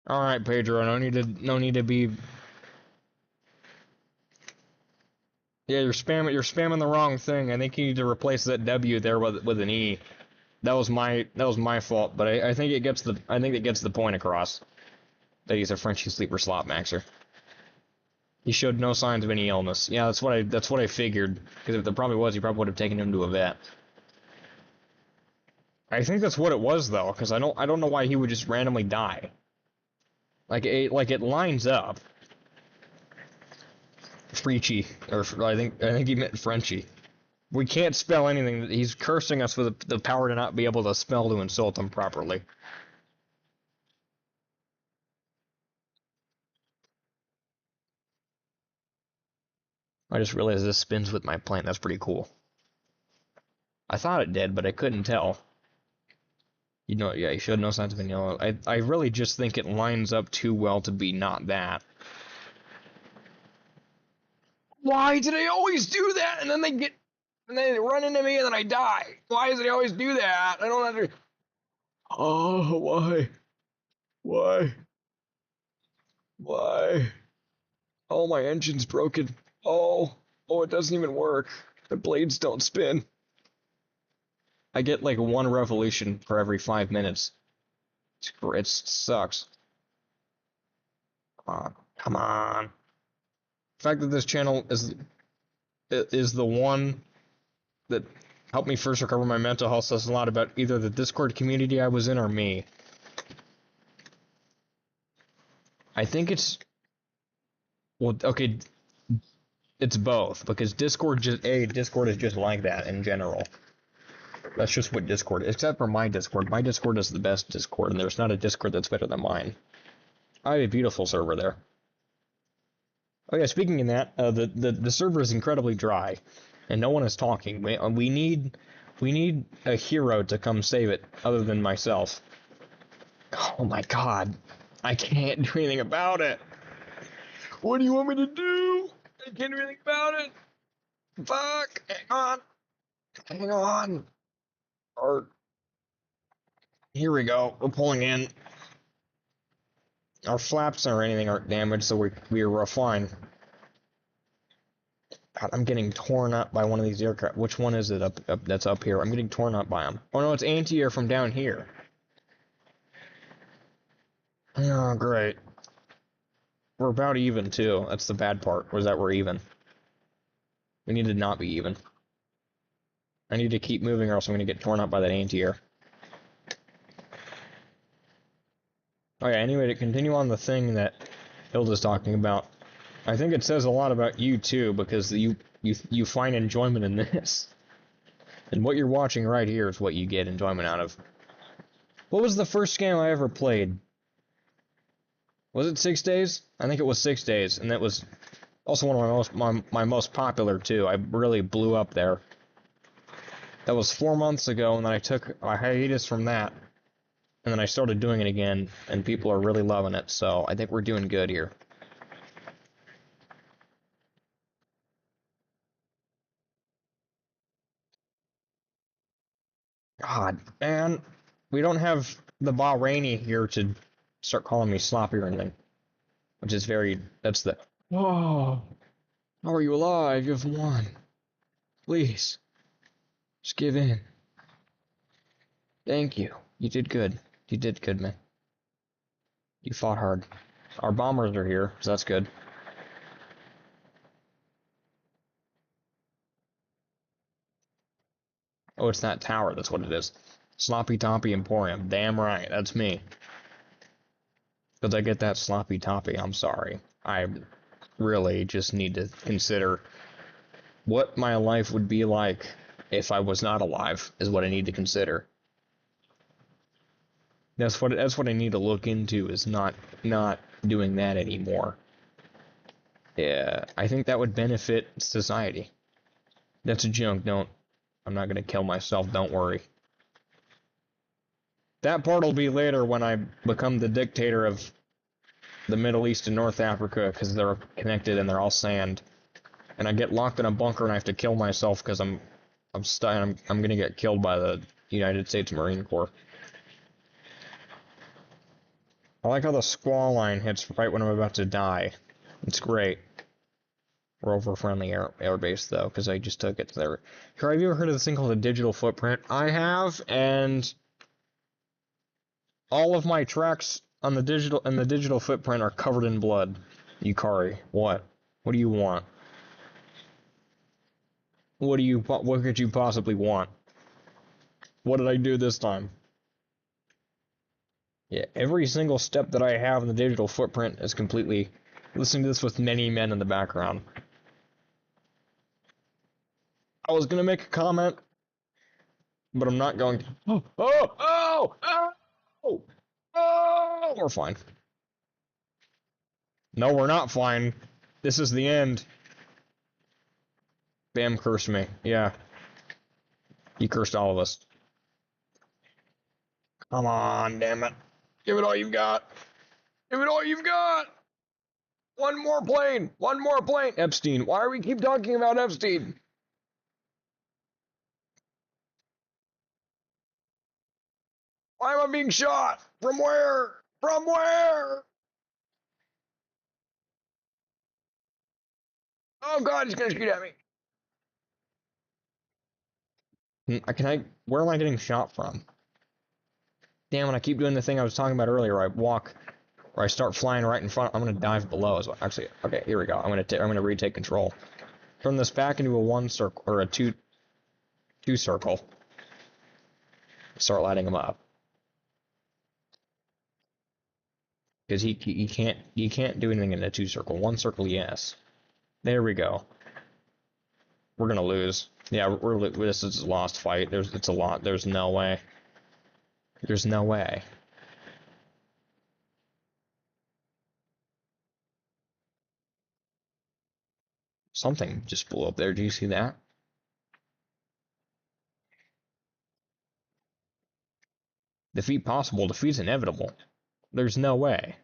All right, Pedro. No need to be. Yeah, you're spamming the wrong thing. I think you need to replace that W there with an E. That was my fault, but I think it gets the point across that he's a Frenchie sleeper slop maxer. He showed no signs of any illness. Yeah, that's what I figured. Because if there probably was, he probably would have taken him to a vet. I think that's what it was though, because I don't know why he would just randomly die. Like it lines up. Frenchy, or I think he meant Frenchy. We can't spell anything. He's cursing us with the power to not be able to spell to insult him properly. I just realized this spins with my plane. That's pretty cool. I thought it did, but I couldn't tell. You know, yeah, you showed no signs of any yellow. I really just think it lines up too well to be not that. Why did I always do that? And then they run into me and then I die. Why does it always do that? I don't understand. Oh, why? Why? Why? Oh, my engine's broken. Oh, it doesn't even work. The blades don't spin. I get like one revolution for every 5 minutes. It sucks. Come on. The fact that this channel is the one that helped me first recover my mental health says a lot about either the Discord community I was in or me. I think it's well, okay, it's both because Discord is just like that in general. That's just what Discord is, except for my Discord. My Discord is the best Discord, and there's not a Discord that's better than mine. I have a beautiful server there. Oh yeah, speaking of that, the server is incredibly dry, and no one is talking. We need a hero to come save it, other than myself. Oh my god, I can't do anything about it. What do you want me to do? I can't do anything about it. Fuck, hang on. Or here we go. We're pulling in. Our flaps or anything aren't damaged, so we're fine. God, I'm getting torn up by one of these aircraft. Which one is it up that's up here? I'm getting torn up by them. Oh no, it's anti-air from down here. Oh, great. We're about even, too. That's the bad part, was that we're even. We need to not be even. I need to keep moving or else I'm going to get torn up by that anti-air. Oh yeah, anyway, to continue on the thing that Hilda's talking about, I think it says a lot about you, too, because you find enjoyment in this. And what you're watching right here is what you get enjoyment out of. What was the first game I ever played? Was it 6 Days? I think it was 6 Days, and that was also one of my most popular too. I really blew up there. That was 4 months ago, and then I took a hiatus from that, and then I started doing it again, and people are really loving it. So I think we're doing good here. God, man, we don't have the Bahraini here to start calling me sloppy or anything, which is very. That's the. Oh, how are you alive? You've won. Please, just give in. Thank you. You did good. You did good, man. You fought hard. Our bombers are here, so that's good. Oh, it's that tower. That's what it is. Sloppy Toppy Emporium. Damn right. That's me. Because I get that sloppy toppy. I'm sorry. I really just need to consider what my life would be like if I was not alive, is what I need to consider. That's what I need to look into, is not doing that anymore. Yeah, I think that would benefit society. That's a joke. I'm not gonna kill myself. Don't worry. That part will be later when I become the dictator of the Middle East and North Africa, because they're connected and they're all sand. And I get locked in a bunker and I have to kill myself because I'm gonna get killed by the United States Marine Corps. I like how the squall line hits right when I'm about to die. It's great. Rover friendly airbase though, because I just took it there. Have you ever heard of this thing called a digital footprint? I have, and all of my tracks on the digital footprint are covered in blood. Yukari, what? What do you want? What could you possibly want? What did I do this time? Yeah, every single step that I have in the digital footprint is completely. Listening to this with many men in the background. I was gonna make a comment, but I'm not going to. Oh, oh, oh, oh, oh! We're fine. No, we're not fine. This is the end. Bam cursed me. Yeah. He cursed all of us. Come on, damn it. Give it all you've got. Give it all you've got. One more plane. One more plane. Epstein. Why are we keep talking about Epstein? Why am I being shot? From where? From where? Oh God, he's gonna shoot at me. Where am I getting shot from? Damn it, I keep doing the thing I was talking about earlier where I walk, where I start flying right in front. I'm gonna dive below as well. Actually, okay, here we go. I'm gonna retake control. Turn this back into a one circle, or a two circle. Start lighting him up. Because he can't do anything in a two circle. One circle, yes. There we go. We're gonna lose. Yeah, this is a lost fight. It's a lot. There's no way. There's no way. Something just blew up there. Do you see that? Defeat possible. Defeat's inevitable. There's no way.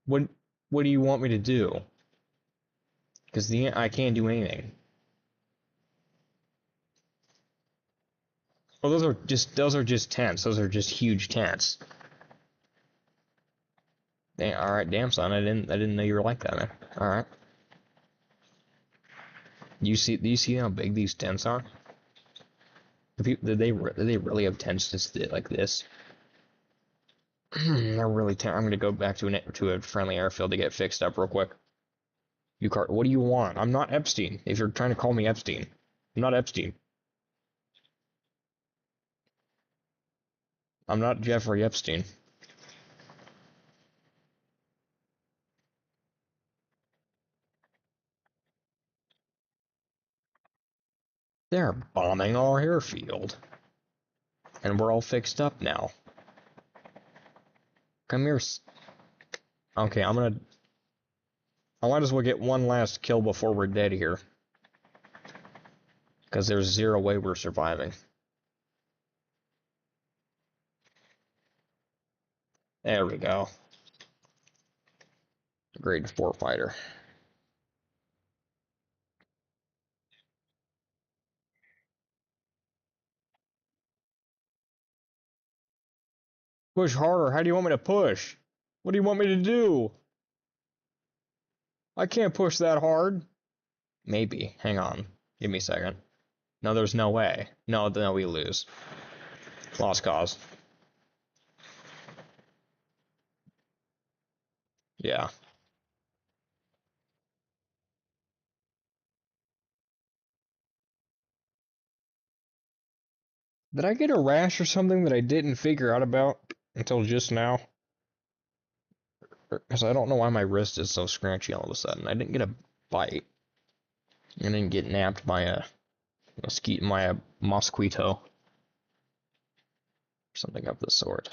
What What do you want me to do? Because I can't do anything. Well, those are just tents. Those are just huge tents. All right, damn son, I didn't know you were like that, man. All right. Do you see how big these tents are? Do they really have tents just like this? They're really. I'm gonna go back to a friendly airfield to get fixed up real quick. What do you want? I'm not Epstein. If you're trying to call me Epstein, I'm not Epstein. I'm not Jeffrey Epstein. They're bombing our airfield, and we're all fixed up now. Come here. Okay, I might as well get one last kill before we're dead here. Because there's zero way we're surviving. There we go. Grade 4 fighter. Push harder. How do you want me to push? What do you want me to do? I can't push that hard. Maybe. Hang on. Give me a second. No, there's no way. No, we lose. Lost cause. Yeah. Did I get a rash or something that I didn't figure out about until just now? Because I don't know why my wrist is so scratchy all of a sudden. I didn't get a bite. I didn't get napped by a mosquito. Something of the sort.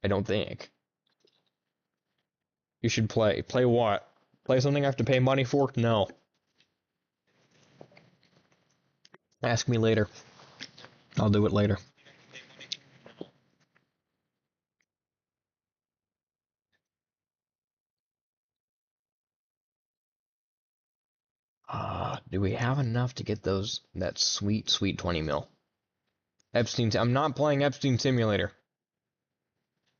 I don't think. You should play. Play what? Play something I have to pay money for? No. Ask me later. I'll do it later. Do we have enough to get that sweet, sweet 20 mil? I'm not playing Epstein Simulator.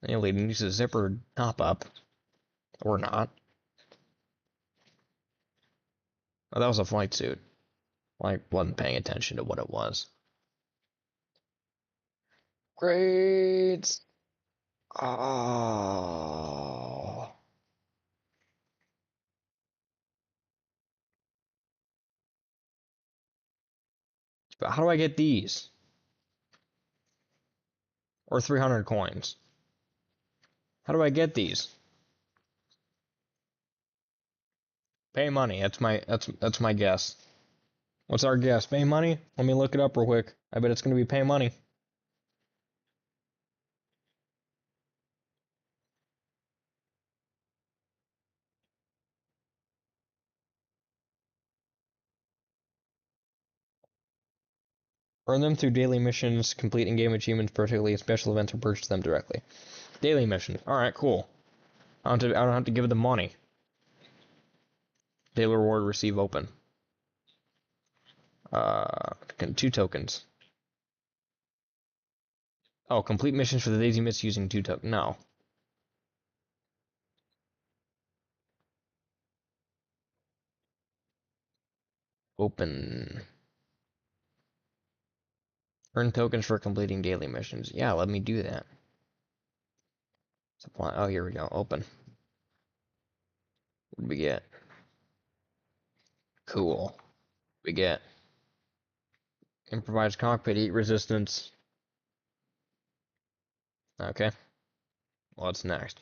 Anyway, needs a zipper top up. Or not. Oh, that was a flight suit. I wasn't paying attention to what it was. Grades. Oh. But how do I get these? Or 300 coins? How do I get these? Pay money. That's my guess. What's our guess? Pay money? Let me look it up real quick. I bet it's gonna be pay money. Earn them through daily missions, complete in-game achievements, particularly special events, or purchase them directly. Daily missions. Alright, cool. I don't have to give them money. Daily reward receive open. 2 tokens. Oh, complete missions for the days you missed using 2 tokens. No. Open. Earn tokens for completing daily missions. Yeah, let me do that. Supply. Oh, here we go. Open. What do we get? Cool. We get improvised cockpit, heat resistance. Okay. What's next?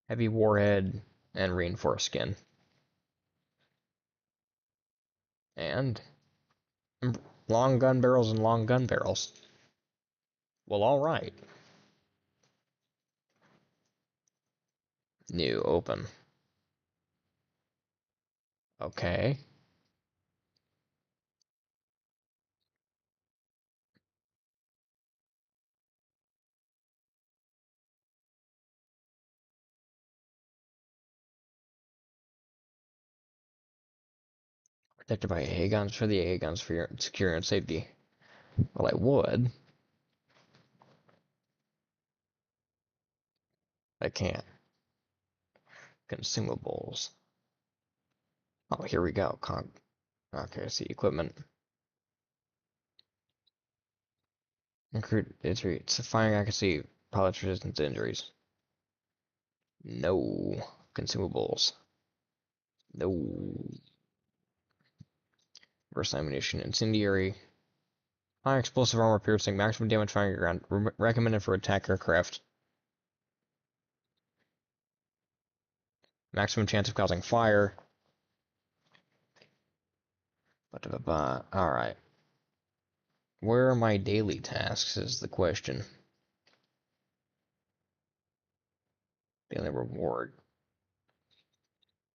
Heavy warhead and reinforced skin. And long gun barrels and long gun barrels. Well, alright. New, open. Okay. Protected by AA guns for the AA guns for your security and safety. Well, I would. I can't. Consumables. Oh, here we go. Okay, see equipment. It's a firing accuracy, pilot resistance injuries. No. Consumables. No. Burst ammunition, incendiary. High explosive armor piercing, maximum damage firing ground. Recommended for attack aircraft. Maximum chance of causing fire. Alright. Where are my daily tasks is the question. Daily reward.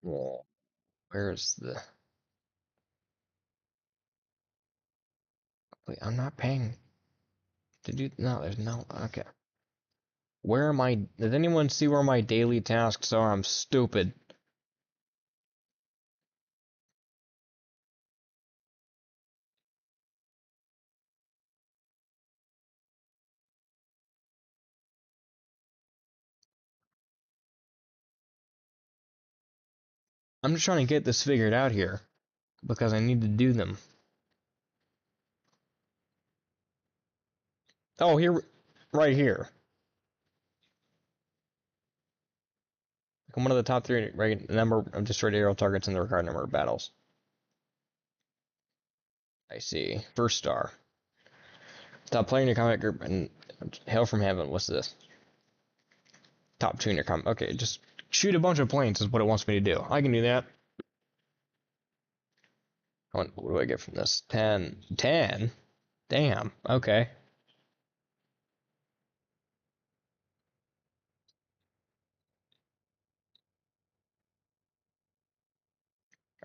Well, where's the... Wait, I'm not paying to do... No, there's no... Okay. Where am I... Does anyone see where my daily tasks are? I'm stupid. I'm just trying to get this figured out here. Because I need to do them. Oh, here... Right here. One of the top three number of destroyed aerial targets in the required number of battles. I see. First star. Top player in your combat group and Hail from Heaven. What's this? Top 2 in your combat. Okay, just shoot a bunch of planes is what it wants me to do. I can do that. What do I get from this? 10. 10? Damn. Okay.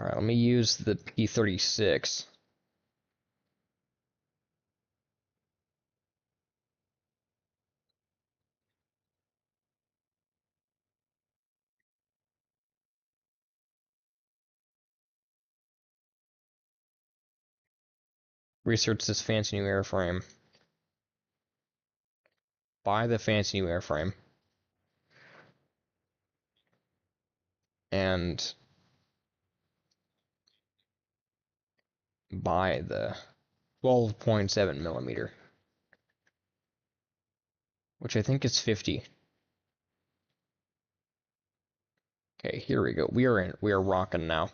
Alright, let me use the P-36. Research this fancy new airframe. Buy the fancy new airframe. And buy the 12.7 millimeter. Which I think is 50. Okay, here we go. We are rocking now.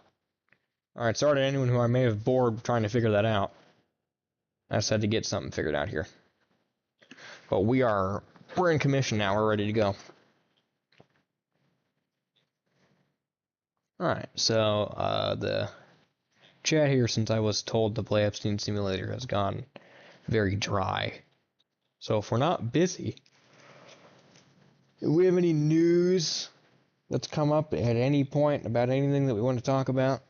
Alright, sorry to anyone who I may have bored trying to figure that out. I just had to get something figured out here. But we're in commission now, we're ready to go. Alright, so the chat here, since I was told to play Epstein Simulator, has gone very dry. So if we're not busy, do we have any news that's come up at any point about anything that we want to talk about?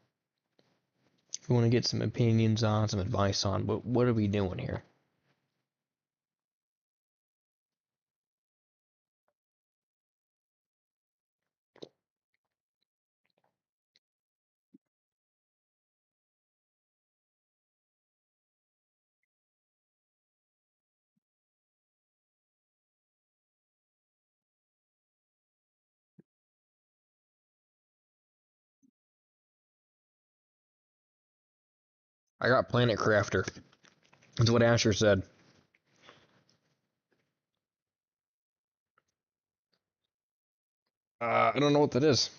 We want to get some opinions on, some advice on, but what are we doing here? I got Planet Crafter. That's what Asher said. I don't know what that is.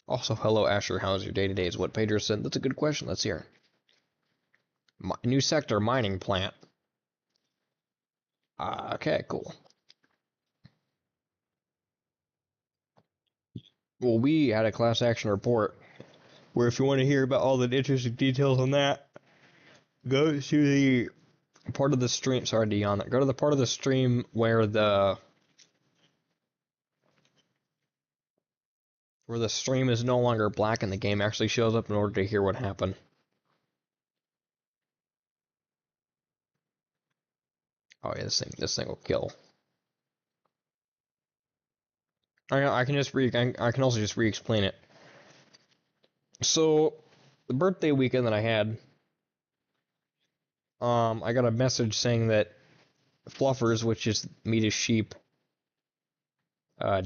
Also, hello Asher, how's your day today? Is what Pedro said. That's a good question. Let's hear. New sector mining plant. Okay, cool. Well, we had a class action report where if you want to hear about all the interesting details on that, go to the part of the stream. Sorry to yawn. Go to the part of the stream where the stream is no longer black and the game actually shows up in order to hear what happened. Oh yeah, this thing will kill. I can just I can also just re-explain it. So the birthday weekend that I had, I got a message saying that Fluffers, which is meat is sheep,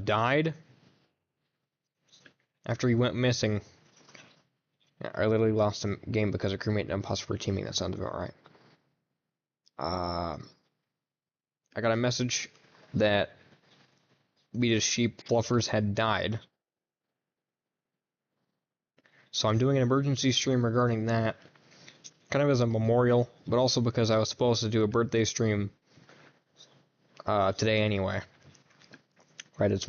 died after he went missing. I literally lost a game because of crewmate and imposter teaming. That sounds about right. I got a message that meat is sheep Fluffers had died. So I'm doing an emergency stream regarding that, kind of as a memorial, but also because I was supposed to do a birthday stream today anyway. Right? It's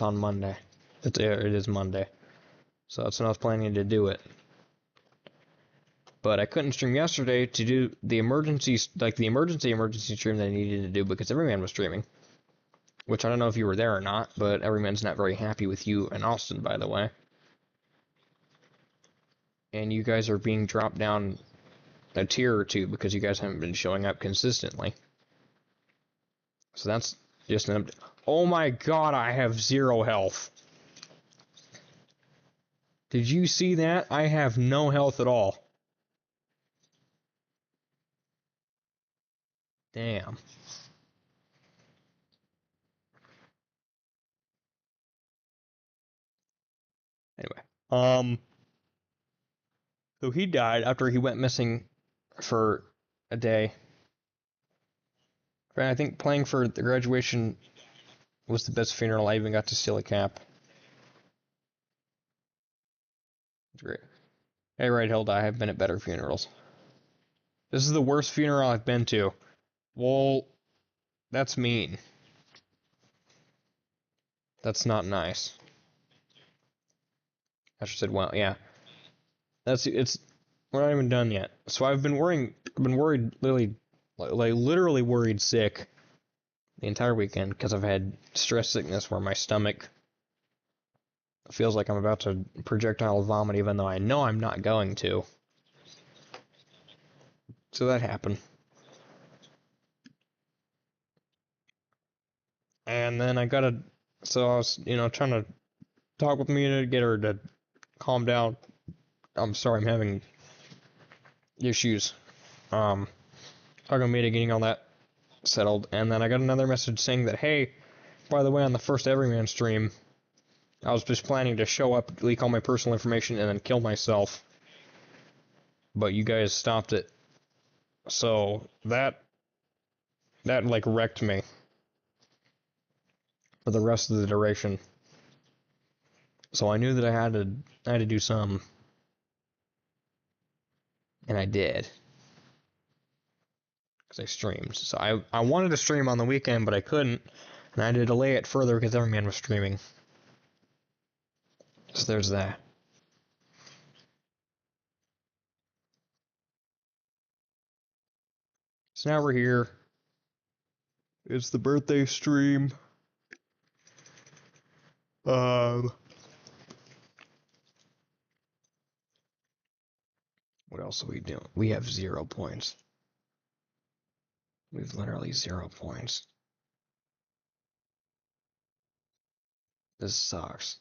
on Monday. It is Monday, so that's when I was planning to do it. But I couldn't stream yesterday to do the emergency stream that I needed to do because Everyman was streaming. Which I don't know if you were there or not, but Everyman's not very happy with you and Austin, by the way. And you guys are being dropped down a tier or two because you guys haven't been showing up consistently. So that's just an... Oh my god, I have 0 health. Did you see that? I have no health at all. Damn. Anyway. So he died after he went missing for a day. And I think playing for the graduation was the best funeral. I even got to steal a cap. It's great. Hey, right, Hilda, I have been at better funerals. This is the worst funeral I've been to. Well, that's mean. That's not nice. Asher said, well, yeah. We're not even done yet. So I've been worried, literally worried sick the entire weekend because I've had stress sickness where my stomach feels like I'm about to projectile vomit even though I know I'm not going to. So that happened. And then so I was, trying to talk with me to get her to calm down. I'm sorry, I'm having issues. Talking to me to getting all that settled. And then I got another message saying that, hey, by the way, on the first Everyman stream, I was just planning to show up, leak all my personal information, and then kill myself. But you guys stopped it. So that like wrecked me for the rest of the duration. So I knew that I had to do some. And I did. Because I streamed. So I wanted to stream on the weekend, but I couldn't. And I had to delay it further because Everyman was streaming. So there's that. So now we're here. It's the birthday stream. What else are we doing? We have 0 points. We've literally 0 points. This sucks.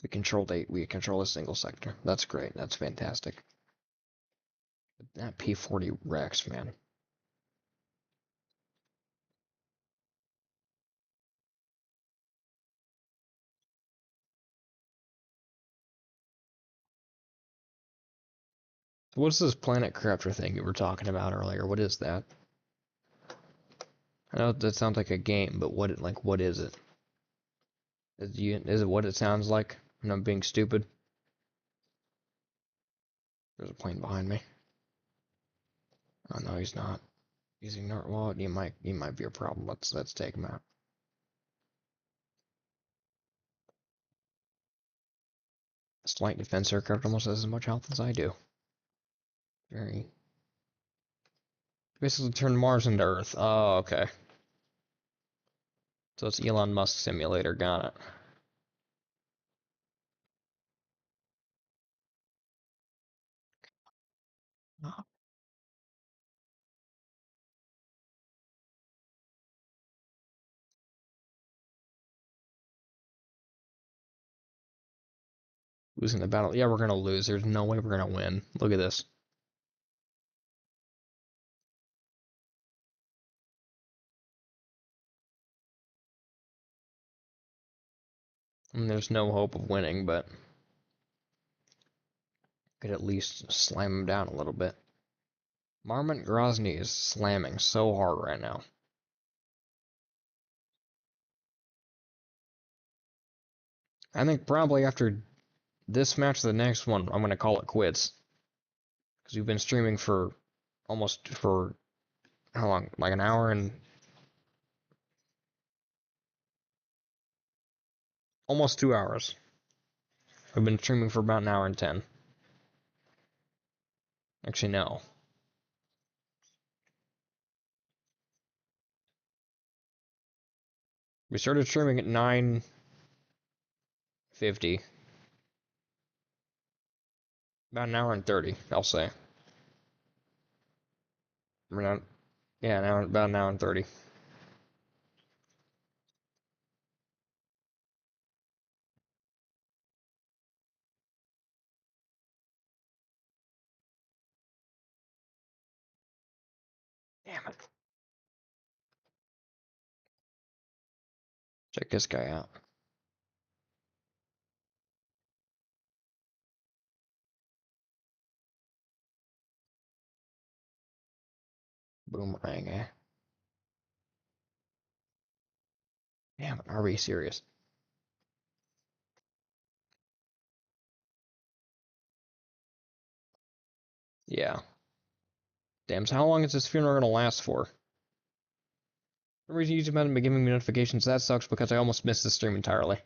We control a single sector. That's great. That's fantastic. That P40 Rex, man. So what's this planet crafter thing you were talking about earlier? What is that? I know that sounds like a game, but what is it? Is it what it sounds like? And I'm being stupid. There's a plane behind me. Oh no, he's not. He's ignoring. Well, he might be a problem. Let's take him out. Slight defense aircraft almost has as much health as I do. Very. Basically turned Mars into Earth. Oh, okay. So it's Elon Musk simulator. Got it. Oh. Losing the battle. Yeah, we're gonna lose. There's no way we're gonna win. Look at this. I mean, there's no hope of winning, but could at least slam him down a little bit. Marmont Grozny is slamming so hard right now. I think probably after this match, the next one, I'm gonna call it quits because we've been streaming for almost for how long? Like an hour and almost 2 hours. We've been streaming for about an hour and 10. Actually, no. We started streaming at 9:50. About an hour and 30, I'll say. We're not, yeah, about an hour and 30. Damn it. Check this guy out. Boomerang, eh? Damn it, are we serious? Yeah. Damn, so how long is this funeral gonna last for? The reason YouTube hasn't been giving me notifications, that sucks because I almost missed the stream entirely.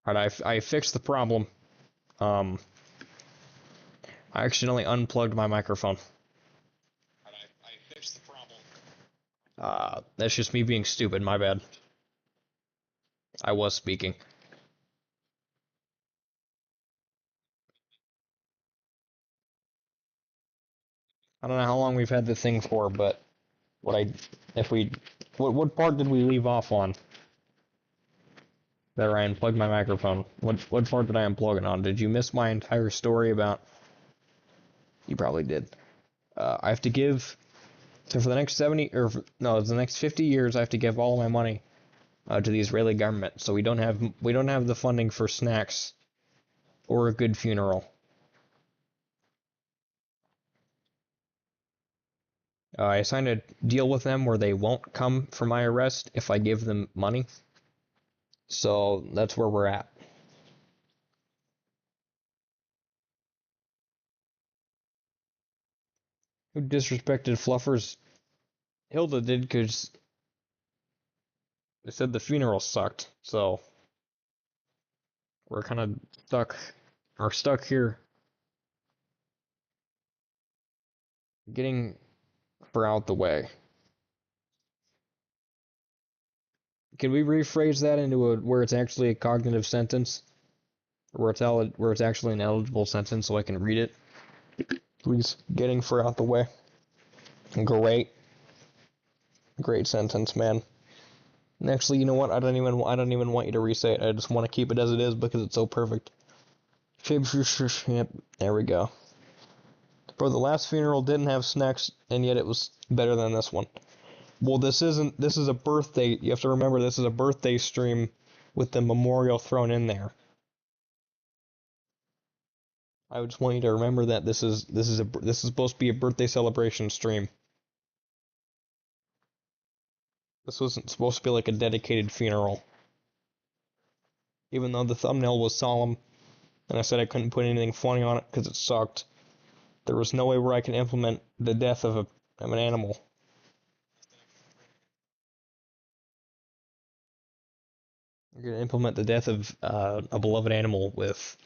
Alright, I fixed the problem. Um, I accidentally unplugged my microphone. I fixed the problem. That's just me being stupid, my bad. I was speaking. I don't know how long we've had the thing for, but what part did we leave off on? There, I unplugged my microphone. What part did I unplug it on? Did you miss my entire story about? You probably did. I have to give. So for the next 70, or no, the next 50 years, I have to give all my money to the Israeli government. So we don't have the funding for snacks or a good funeral. I signed a deal with them where they won't come for my arrest if I give them money. So that's where we're at. Who disrespected Fluffers? Hilda did because they said the funeral sucked. So we're kind of stuck here getting her out the way. Can we rephrase that into where it's actually a cognitive sentence? Where it's actually an eligible sentence so I can read it? Please, getting her out the way. Great. Great sentence, man. And actually, you know what? I don't even want you to re-say it. I just want to keep it as it is because it's so perfect. Yep, there we go. Bro, the last funeral didn't have snacks, and yet it was better than this one. Well, this is a birthday. You have to remember this is a birthday stream with the memorial thrown in there. I just want you to remember that this is supposed to be a birthday celebration stream. This wasn't supposed to be like a dedicated funeral. Even though the thumbnail was solemn, and I said I couldn't put anything funny on it because it sucked, there was no way where I can implement the death of an animal. I'm gonna implement the death of a beloved animal with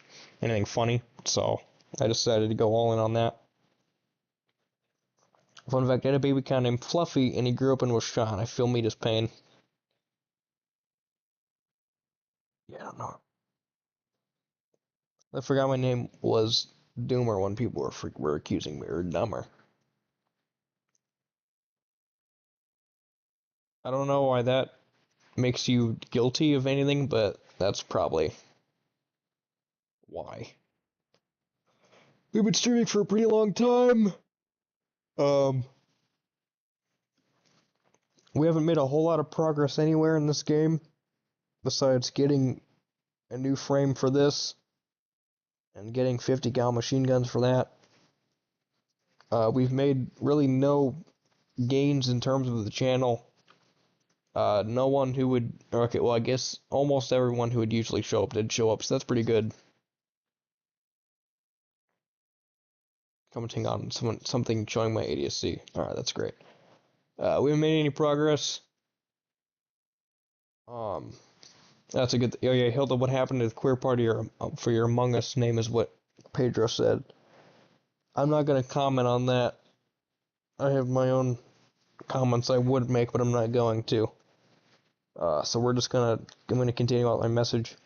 anything funny, so I decided to go all in on that. Fun fact, I had a baby cow named Fluffy, and he grew up and was shot. I feel Mita's pain. Yeah, I don't know. I forgot my name was Doomer when people were accusing me, or Dumber. I don't know why that makes you guilty of anything, but that's probably why. We've been streaming for a pretty long time. We haven't made a whole lot of progress anywhere in this game, besides getting a new frame for this, and getting 50 cal machine guns for that. We've made really no gains in terms of the channel. No one who would, okay, well, I guess almost everyone who would usually show up did show up, so that's pretty good. Commenting on something showing my ADSC. Alright, that's great. We haven't made any progress. That's a good. Oh yeah, Hilda, what happened to the queer party for your Among Us name is what Pedro said. I'm not gonna comment on that. I have my own comments I would make, but I'm not going to. So I'm gonna continue out my message.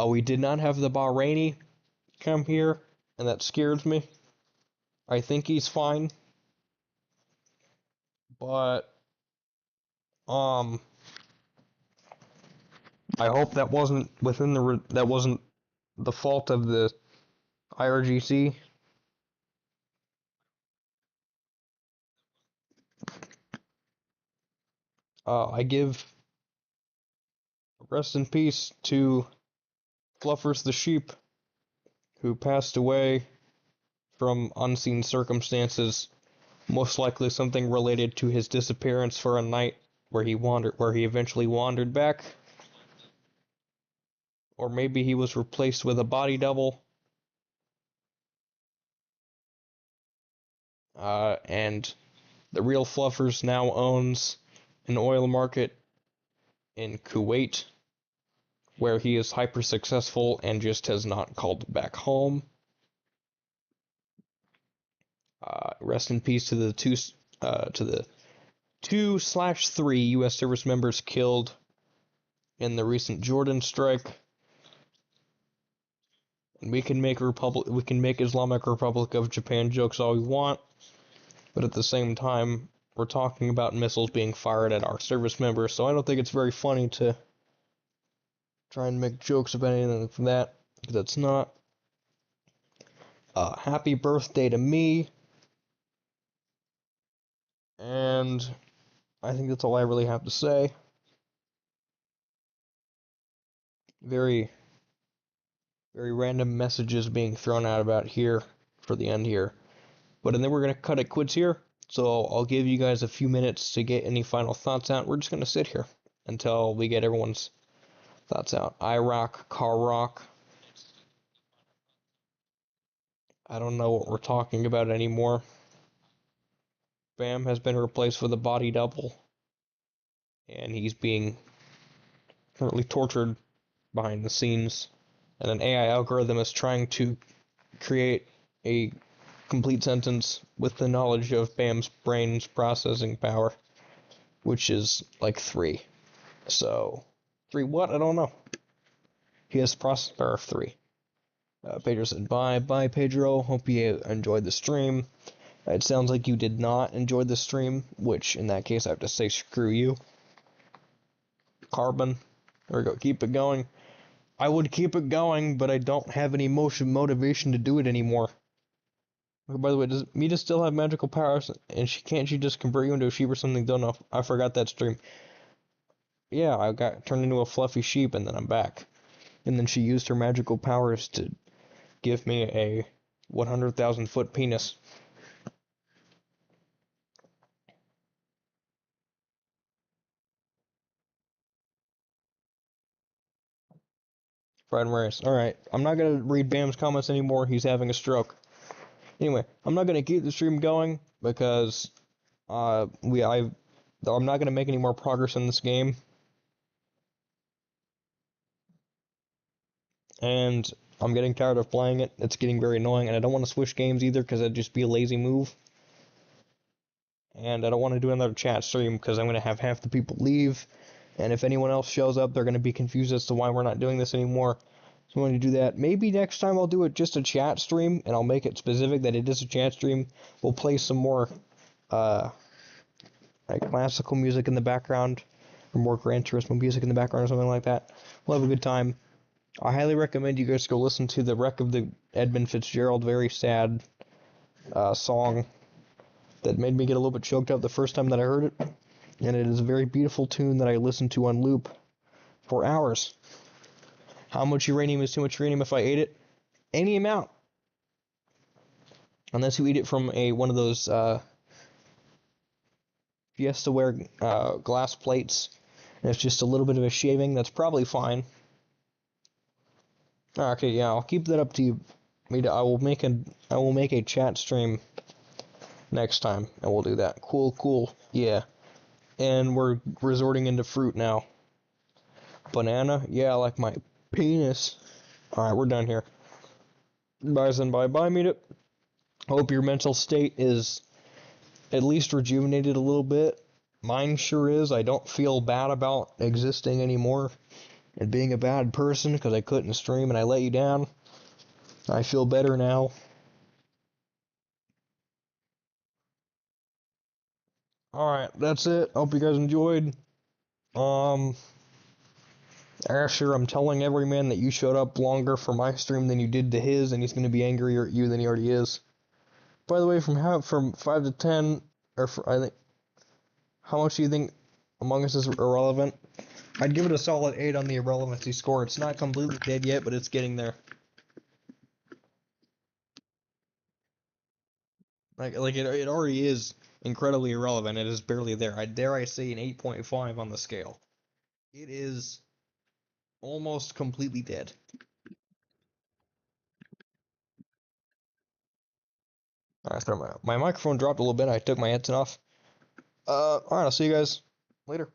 We did not have the Bahraini come here, and that scares me. I think he's fine, but I hope that wasn't the fault of the IRGC. I give rest in peace to Fluffers the sheep, who passed away from unseen circumstances, most likely something related to his disappearance for a night where he eventually wandered back. Or maybe he was replaced with a body double. And the real Fluffers now owns an oil market in Kuwait, where he is hyper successful and just has not called back home. Rest in peace to the 2/3 U.S. service members killed in the recent Jordan strike. And we can make Islamic Republic of Japan jokes all we want. but at the same time, we're talking about missiles being fired at our service members, so I don't think it's very funny to try and make jokes about anything from that, because it's not. Happy birthday to me, and I think that's all I really have to say. Very, very random messages being thrown out about here for the end here. But then we're going to cut it quits here. So I'll give you guys a few minutes to get any final thoughts out. We're just going to sit here until we get everyone's thoughts out. I rock, car rock. I don't know what we're talking about anymore. Bam has been replaced with a body double. And he's being currently tortured behind the scenes. And an AI algorithm is trying to create a complete sentence with the knowledge of Bam's brain's processing power, which is like 3. So, 3 what? I don't know. He has processing power of 3. Pedro said, bye, Pedro. Hope you enjoyed the stream. It sounds like you did not enjoy the stream, which in that case I have to say screw you. Carbon. There we go. Keep it going. I would keep it going, but I don't have any motivation to do it anymore. Oh, by the way, does Mita still have magical powers? And can't she just convert you into a sheep or something? Don't know. I forgot that stream. Yeah, I got turned into a fluffy sheep and then I'm back. And then she used her magical powers to give me a 100,000 foot penis. Fried rice. Alright, I'm not gonna read Bam's comments anymore. He's having a stroke. Anyway, I'm not gonna keep the stream going because I'm not gonna make any more progress in this game. And I'm getting tired of playing it. It's getting very annoying, and I don't want to switch games either because that'd just be a lazy move. And I don't want to do another chat stream because I'm going to have half the people leave. And if anyone else shows up, they're going to be confused as to why we're not doing this anymore. So I'm going to do that. Maybe next time I'll do it just a chat stream, and I'll make it specific that it is a chat stream. We'll play some more like classical music in the background, or more Gran Turismo music in the background or something like that. We'll have a good time. I highly recommend you guys go listen to the Wreck of the Edmund Fitzgerald very sad song that made me get a little bit choked up the first time that I heard it. And it is a very beautiful tune that I listened to on loop for hours. How much uranium is too much uranium if I ate it? Any amount. Unless you eat it from one of those Fiesta-ware glass plates. And it's just a little bit of a shaving, that's probably fine. Okay, yeah, I'll keep that up to you. I will make a chat stream next time, and we'll do that. Cool, yeah. And we're resorting into fruit now. Banana, yeah, like my penis. Alright, we're done here. Bye, meet it. Hope your mental state is at least rejuvenated a little bit. Mine sure is. I don't feel bad about existing anymore and being a bad person because I couldn't stream and I let you down. I feel better now. Alright, that's it. Hope you guys enjoyed. Asher, I'm telling every man that you showed up longer for my stream than you did to his, and he's going to be angrier at you than he already is. By the way, from 5 to 10, I think, how much do you think Among Us is irrelevant? I'd give it a solid 8 on the irrelevancy score. It's not completely dead yet, but it's getting there. Like it already is incredibly irrelevant. It is barely there. I say an 8.5 on the scale. It is almost completely dead. Alright, my microphone dropped a little bit. I took my headset off. Alright, I'll see you guys later.